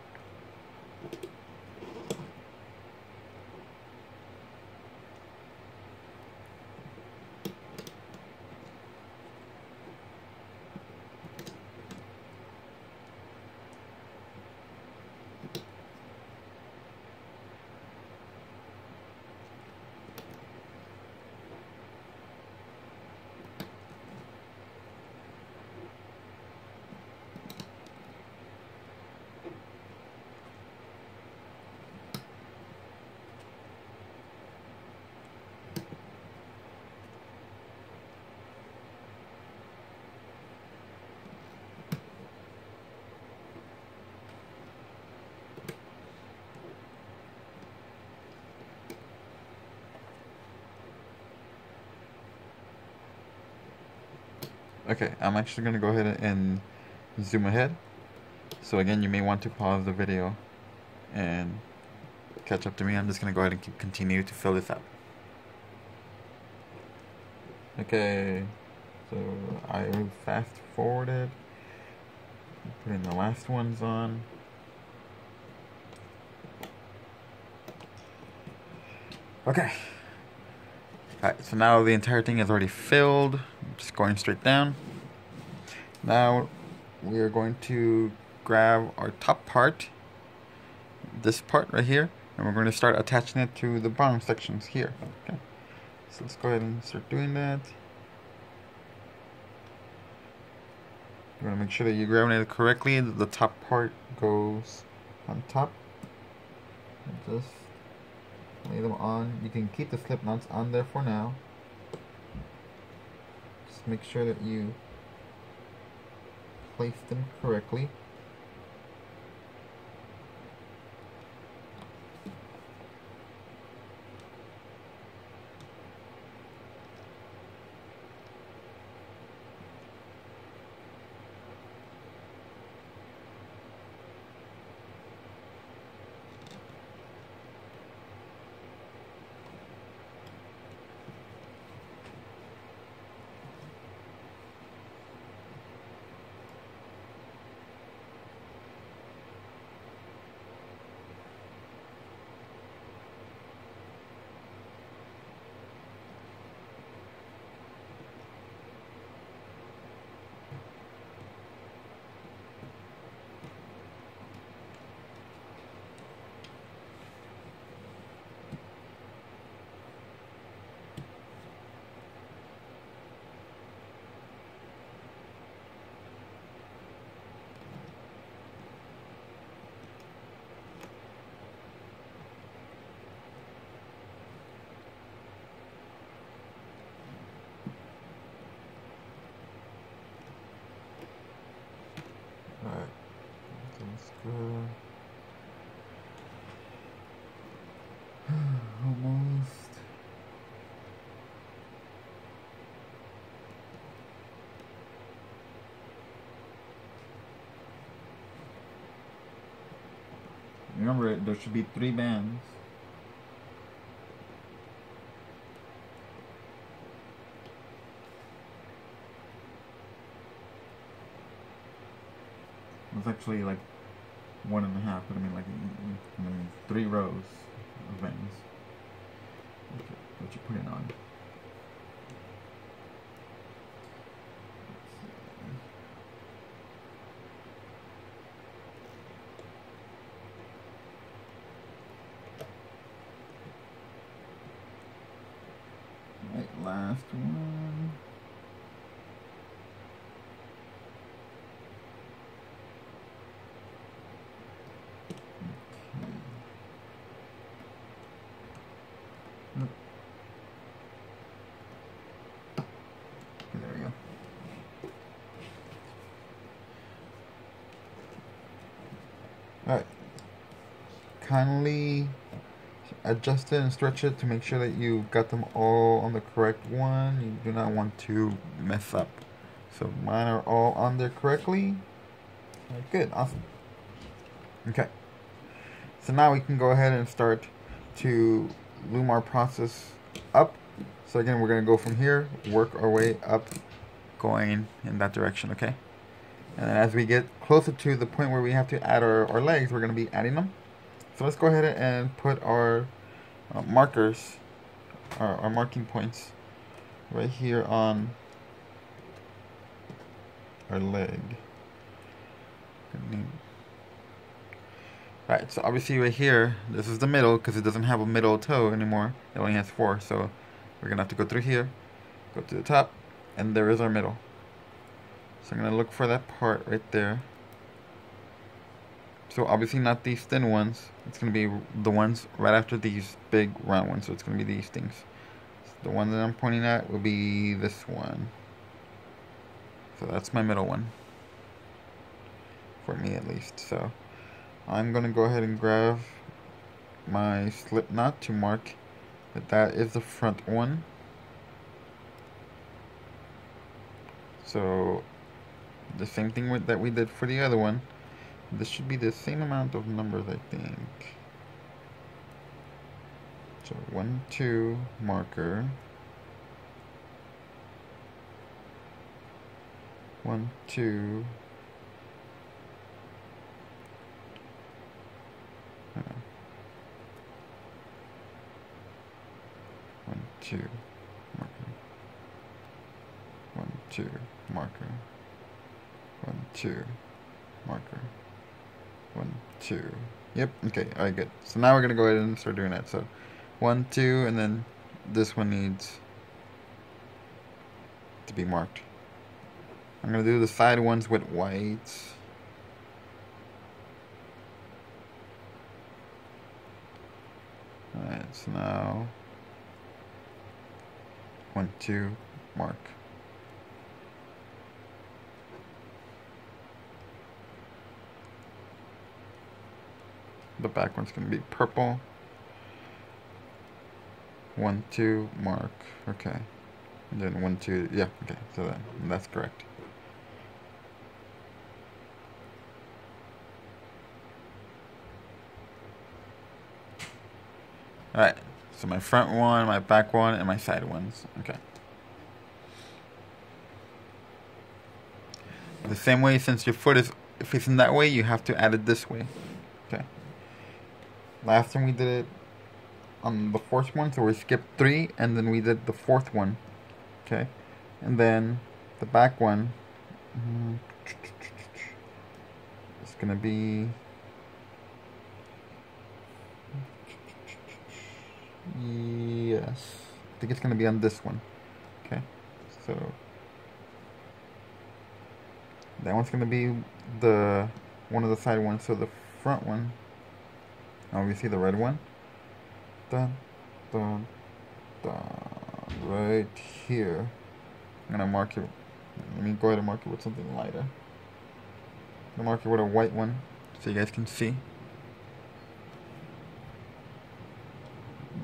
Okay, I'm actually going to go ahead and zoom ahead. So again, you may want to pause the video and catch up to me. I'm just going to go ahead and continue to fill this out. Okay, so I fast forwarded, putting the last ones on. Okay. Alright, so now the entire thing is already filled. Just going straight down. Now we are going to grab our top part, this part right here, and we're going to start attaching it to the bottom sections here. Okay. So let's go ahead and start doing that. You want to make sure that you're grabbing it correctly. The top part goes on top. And just lay them on. You can keep the slip knots on there for now. Just make sure that you place them correctly. Remember, there should be 3 bands. It's actually like 1.5, but I mean 3 rows of bands. Okay, what you put it on. Right, last one. There we go. Alright. Kindly adjust it and stretch it to make sure that you got them all on the correct one. You do not want to mess up. So mine are all on there correctly. Alright, good, awesome. Okay. So now we can go ahead and start to loom our process up. So again, we're going to go from here, work our way up, going in that direction, okay? And then as we get closer to the point where we have to add our legs, we're going to be adding them. So let's go ahead and put our markers, our marking points, right here on our leg. Alright, so obviously right here, this is the middle because it doesn't have a middle toe anymore. It only has 4, so we're going to have to go through here, go to the top, and there is our middle. So I'm going to look for that part right there. So obviously not these thin ones. It's going to be the ones right after these big round ones. So it's going to be these things. So the one that I'm pointing at will be this one. So that's my middle one. For me at least. So I'm going to go ahead and grab my slip knot to mark that is the front one. So the same thing that we did for the other one. This should be the same amount of numbers, I think. So 1, 2 marker. 1, 2. 1, 2 marker. 1, 2 marker. 1, 2 marker. 1, 2. Yep. Okay. All right. Good. So now we're gonna go ahead and start doing that. So 1, 2, and then this one needs to be marked. I'm gonna do the side ones with white. All right. So now 1, 2 mark. The back one's going to be purple. 1, 2 mark. Okay. And then 1, 2. Yeah. Okay. So that's correct. All right. So my front one, my back one, and my side ones. Okay. The same way, since your foot is facing that way, you have to add it this way. Okay. Last time we did it on the 4th one, so we skipped 3, and then we did the 4th one. Okay. And then the back one, it's gonna be, yes, I think it's gonna be on this one. Okay. So that one's gonna be the one of the side ones. So the front one, obviously the red one, dun, dun, dun, right here. I'm gonna mark it. Let me go ahead and mark it with something lighter. I'm gonna mark it with a white one so you guys can see.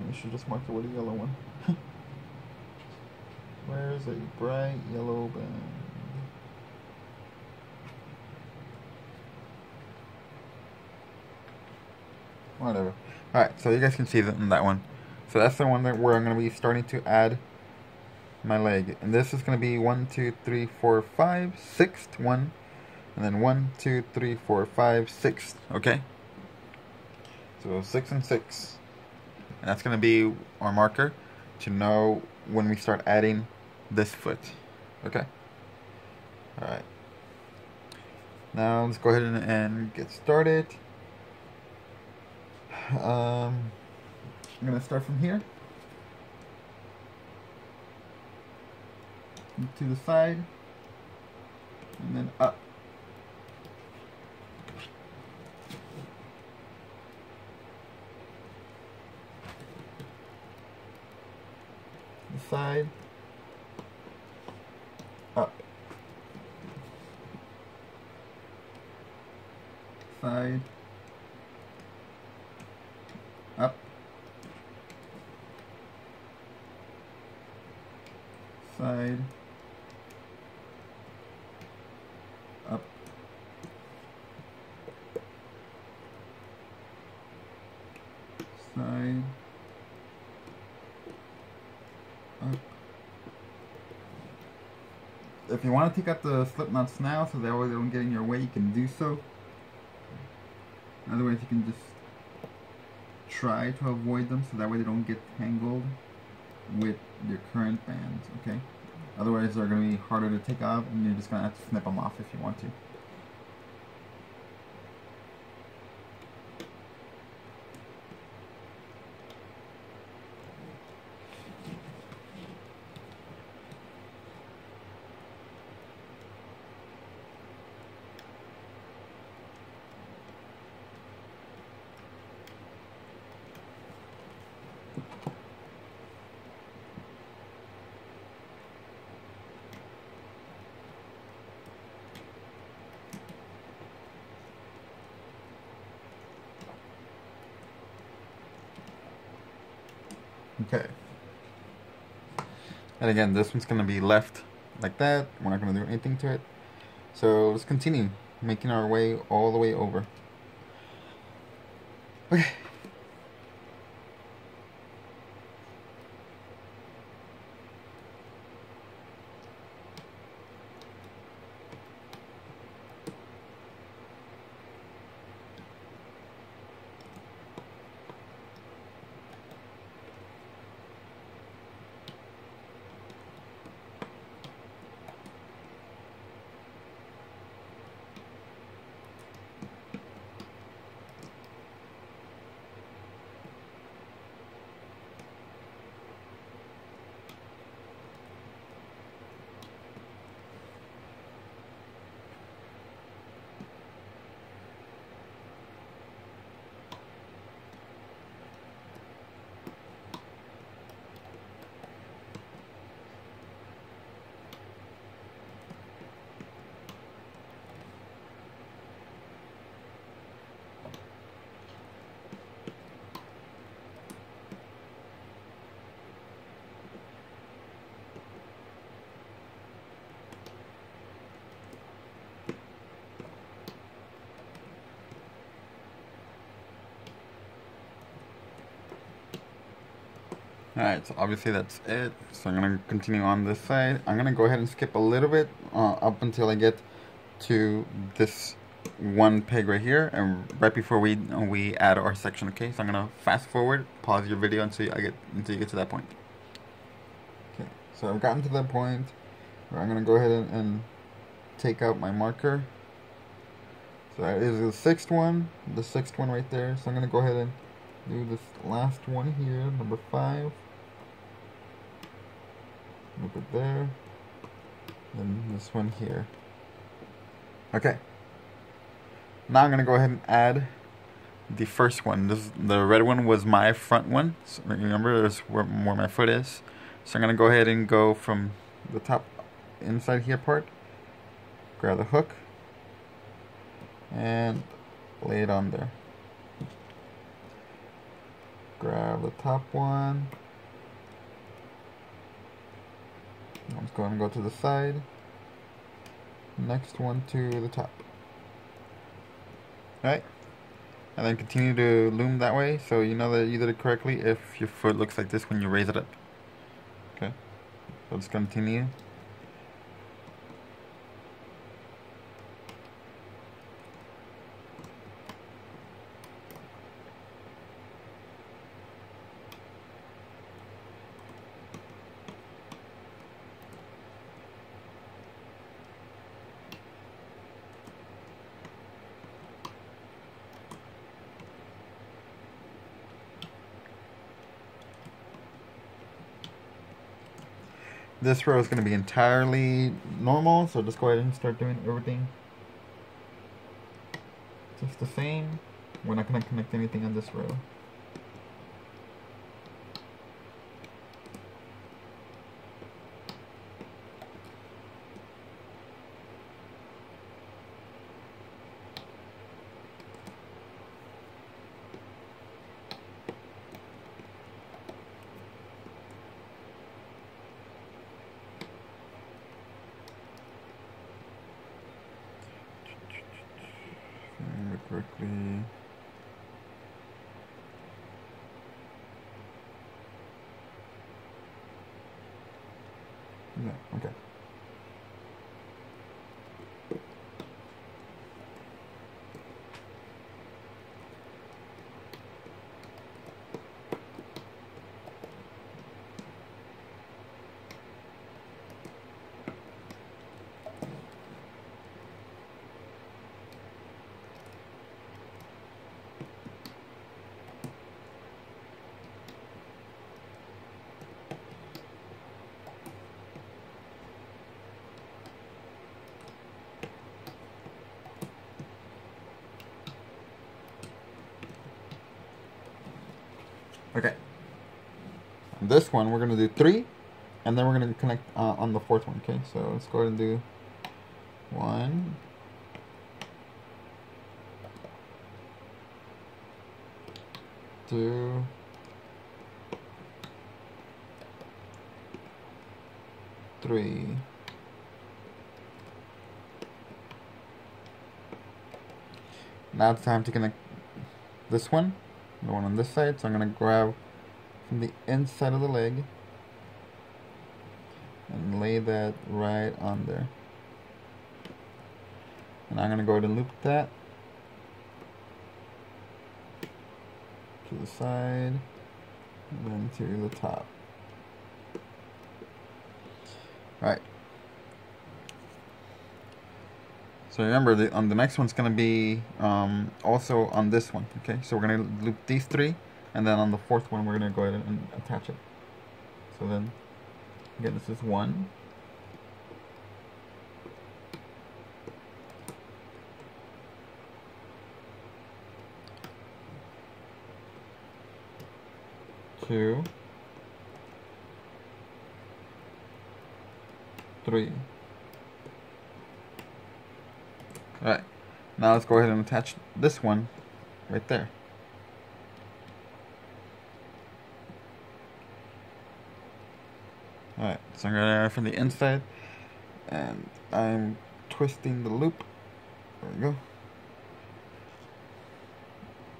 I should just mark it with a yellow one. Where's a bright yellow band? Whatever. Alright, so you guys can see that in that one. So that's the one that where I'm going to be starting to add my leg. And this is going to be 1, 2, 3, 4, 5, 6th one. And then 1, 2, 3, 4, 5, 6th. Okay? So 6 and 6. And that's going to be our marker to know when we start adding this foot. Okay? Alright. Now let's go ahead and get started. I'm going to start from here to the side and then up. The side, up, side, up, side, up, side, up. If you want to take out the slip knots now so that way they don't get in your way, you can do so. Otherwise you can just try to avoid them so that way they don't get tangled with your current bands, okay? Otherwise they're going to be harder to take off and you're just going to have to snip them off if you want to. Okay. And again, this one's going to be left like that. We're not going to do anything to it. So let's continue making our way all the way over. Okay. Alright, so obviously that's it. So I'm going to continue on this side. I'm going to go ahead and skip a little bit up until I get to this one peg right here, and right before we add our section. Okay, so I'm going to fast forward, pause your video until you get to that point. Okay, so I've gotten to that point where I'm going to go ahead and take out my marker. So that is the sixth one right there. So I'm going to go ahead and do this last one here, number 5. Move it there. Then this one here. Okay. Now I'm going to go ahead and add the first one. The red one was my front one. So remember, there's where my foot is. So I'm going to go ahead and go from the top inside here part. Grab the hook. And lay it on there. Grab the top one. I'm just going to go to the side. Next one to the top. Alright. and then continue to loom that way, so you know that you did it correctly if your foot looks like this when you raise it up. Okay, so let's continue. This row is going to be entirely normal, so just go ahead and start doing everything just the same. We're not going to connect anything on this row. Correctly. Yeah, okay. Okay. This one we're gonna do 3, and then we're gonna connect on the 4th one. Okay, so let's go ahead and do 1, 2, 3. Now it's time to connect this one, the one on this side. So I'm gonna grab from the inside of the leg and lay that right on there. And I'm gonna go ahead and loop that to the side and then to the top. Alright. So remember, on the next one's gonna be also on this one. Okay, so we're gonna loop these 3, and then on the 4th one we're gonna go ahead and attach it. So then, again, this is 1. 2, 3. Alright, now let's go ahead and attach this one right there. Alright, so I'm gonna from the inside, and I'm twisting the loop. There we go.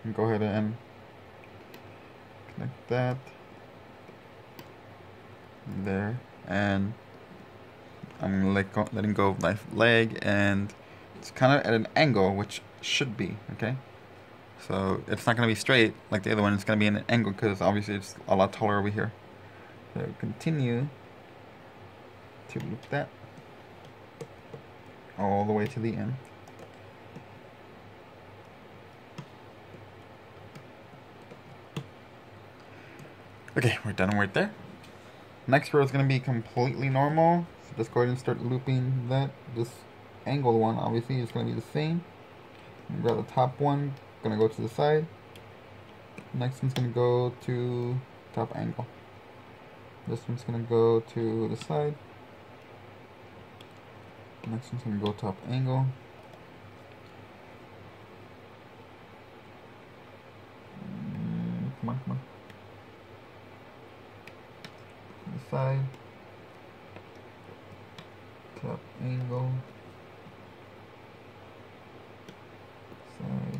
And go ahead and connect that there, and I'm letting go of my leg, and it's kind of at an angle, which should be, okay? So it's not going to be straight like the other one, it's going to be in an angle because obviously it's a lot taller over here. So continue to loop that all the way to the end. Okay, we're done right there. Next row is going to be completely normal. So just go ahead and start looping that. This angled one obviously is going to be the same. Grab the top one, going to go to the side. Next one's going to go to top angle. This one's going to go to the side. Next one's going to go top angle. Come on, come on. The side. Top angle. Side.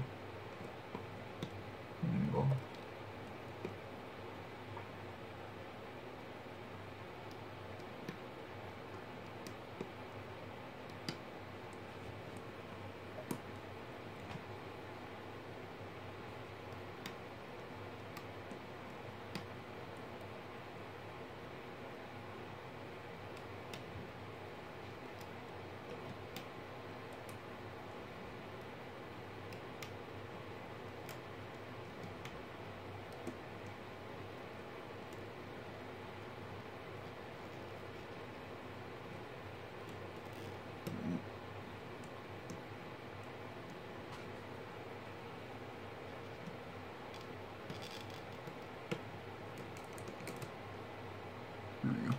There we go.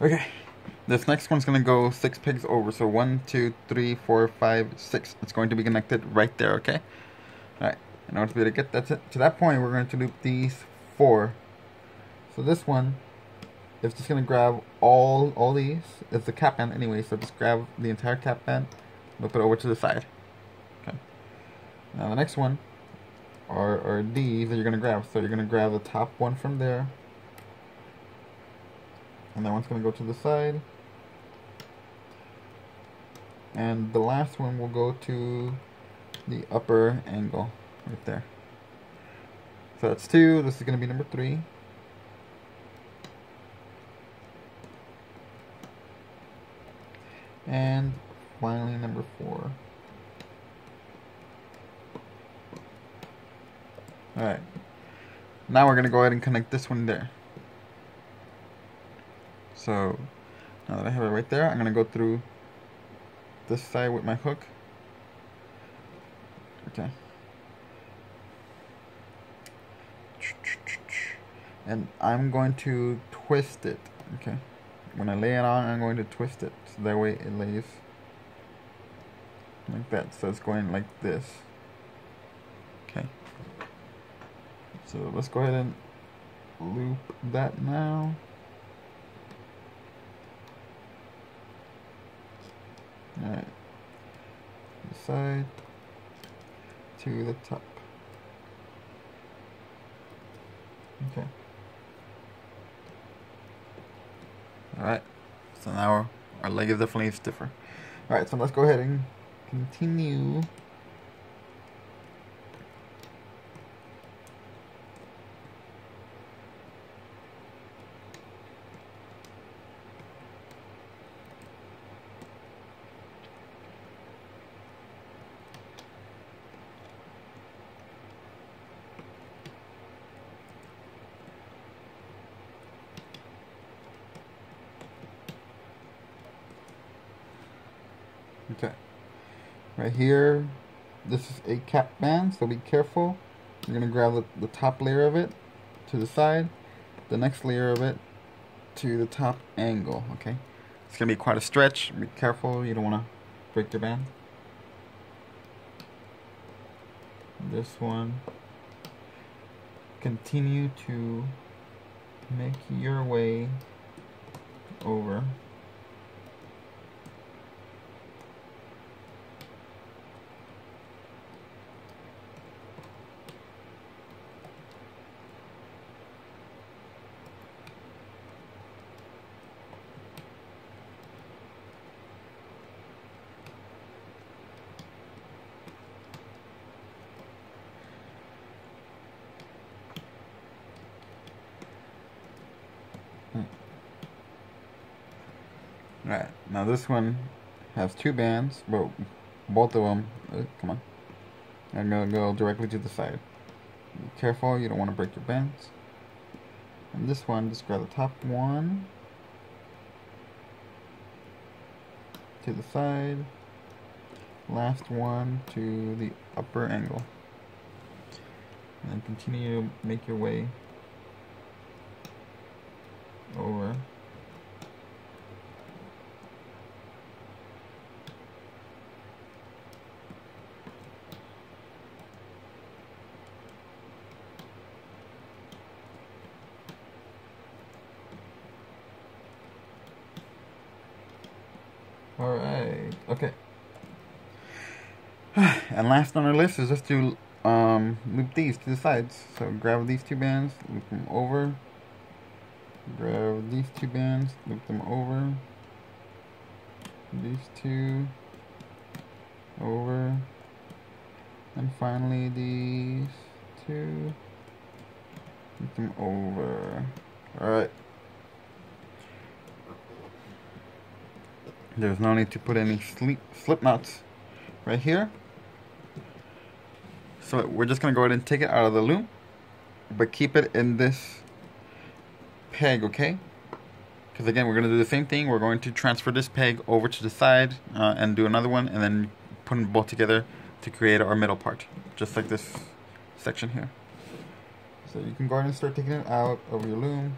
Okay, this next one's gonna go 6 pegs over. So 1, 2, 3, 4, 5, 6. It's going to be connected right there. Okay. All right. In order to be able to get that to that point, we're going to loop these 4. So this one is just gonna grab all these. It's the cap band anyway. So just grab the entire cap band, loop it over to the side. Okay. Now the next one are these that you're gonna grab. So you're gonna grab the top one from there. And that one's going to go to the side. And the last one will go to the upper angle right there. So that's 2. This is going to be number 3. And finally number 4. Alright. Now we're going to go ahead and connect this one there. So now that I have it right there, I'm going to go through this side with my hook. Okay. And I'm going to twist it. Okay. When I lay it on, I'm going to twist it. So that way it lays like that. So it's going like this. Okay. So let's go ahead and loop that now. Alright, the side to the top. Okay. Alright, so now our leg is definitely stiffer. Alright, so let's go ahead and continue. Okay, right here, this is a cap band, so be careful. You're going to grab the top layer of it to the side, the next layer of it to the top angle, okay? It's going to be quite a stretch. Be careful, you don't want to break your band. This one, continue to make your way over. Alright, now this one has 2 bands, but both of them, come on, I'm going to go directly to the side. Be careful, you don't want to break your bands. And this one, just grab the top one to the side, last one to the upper angle. And then continue to make your way over. Alright, okay. And last on our list is just to loop these to the sides. So grab these 2 bands, loop them over. Grab these 2 bands, loop them over. These 2 over. And finally these 2, loop them over. Alright. There's no need to put any slip knots right here. So we're just going to go ahead and take it out of the loom, but keep it in this peg, okay? Because again, we're going to do the same thing. We're going to transfer this peg over to the side and do another one, and then put them both together to create our middle part, just like this section here. So you can go ahead and start taking it out of your loom.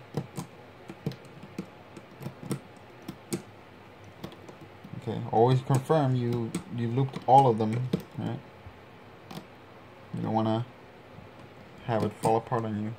Okay, always confirm you looped all of them, right? You don't want to have it fall apart on you.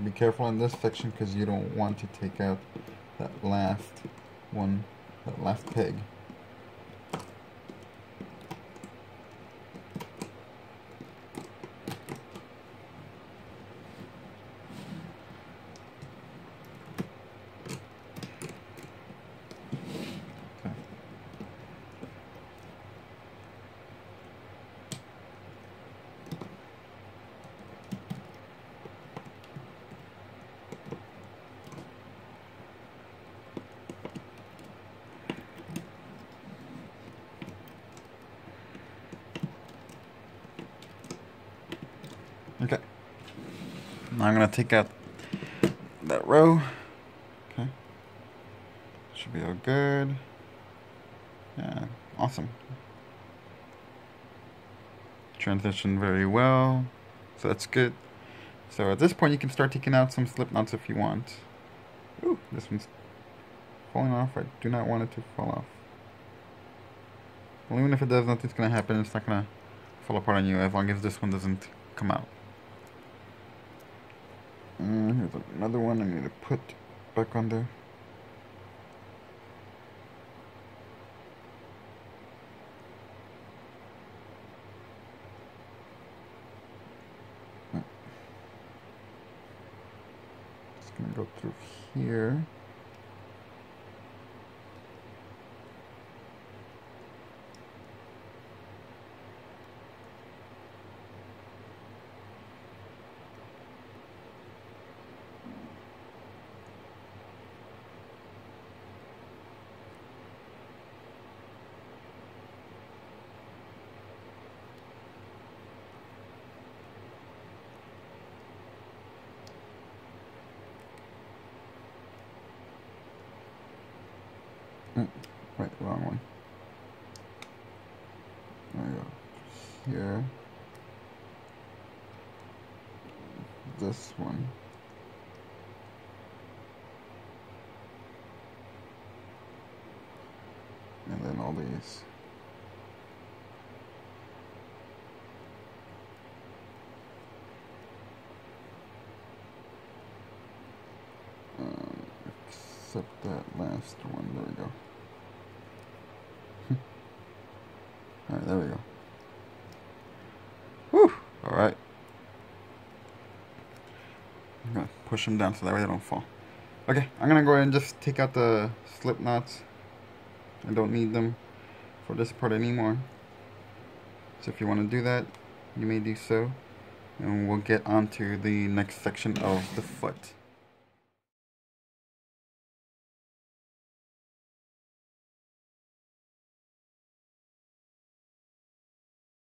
Be careful in this section because you don't want to take out that last one, that last peg. Okay, now I'm going to take out that row. Okay, should be all good. Yeah, awesome. Transition very well, so that's good. So at this point you can start taking out some slip knots if you want. Ooh, this one's falling off. I do not want it to fall off. Well, even if it does, nothing's going to happen. It's not going to fall apart on you as long as this one doesn't come out. Here's another one I need to put back on there. Just gonna go through here. Right, wrong one. There we go. Here. This one. And then all these. Except that last one. There we go. Alright, there we go. Whew! Alright. I'm gonna push them down so that way they don't fall. Okay, I'm gonna go ahead and just take out the slip knots. I don't need them for this part anymore. So if you want to do that, you may do so. And we'll get on to the next section of the foot.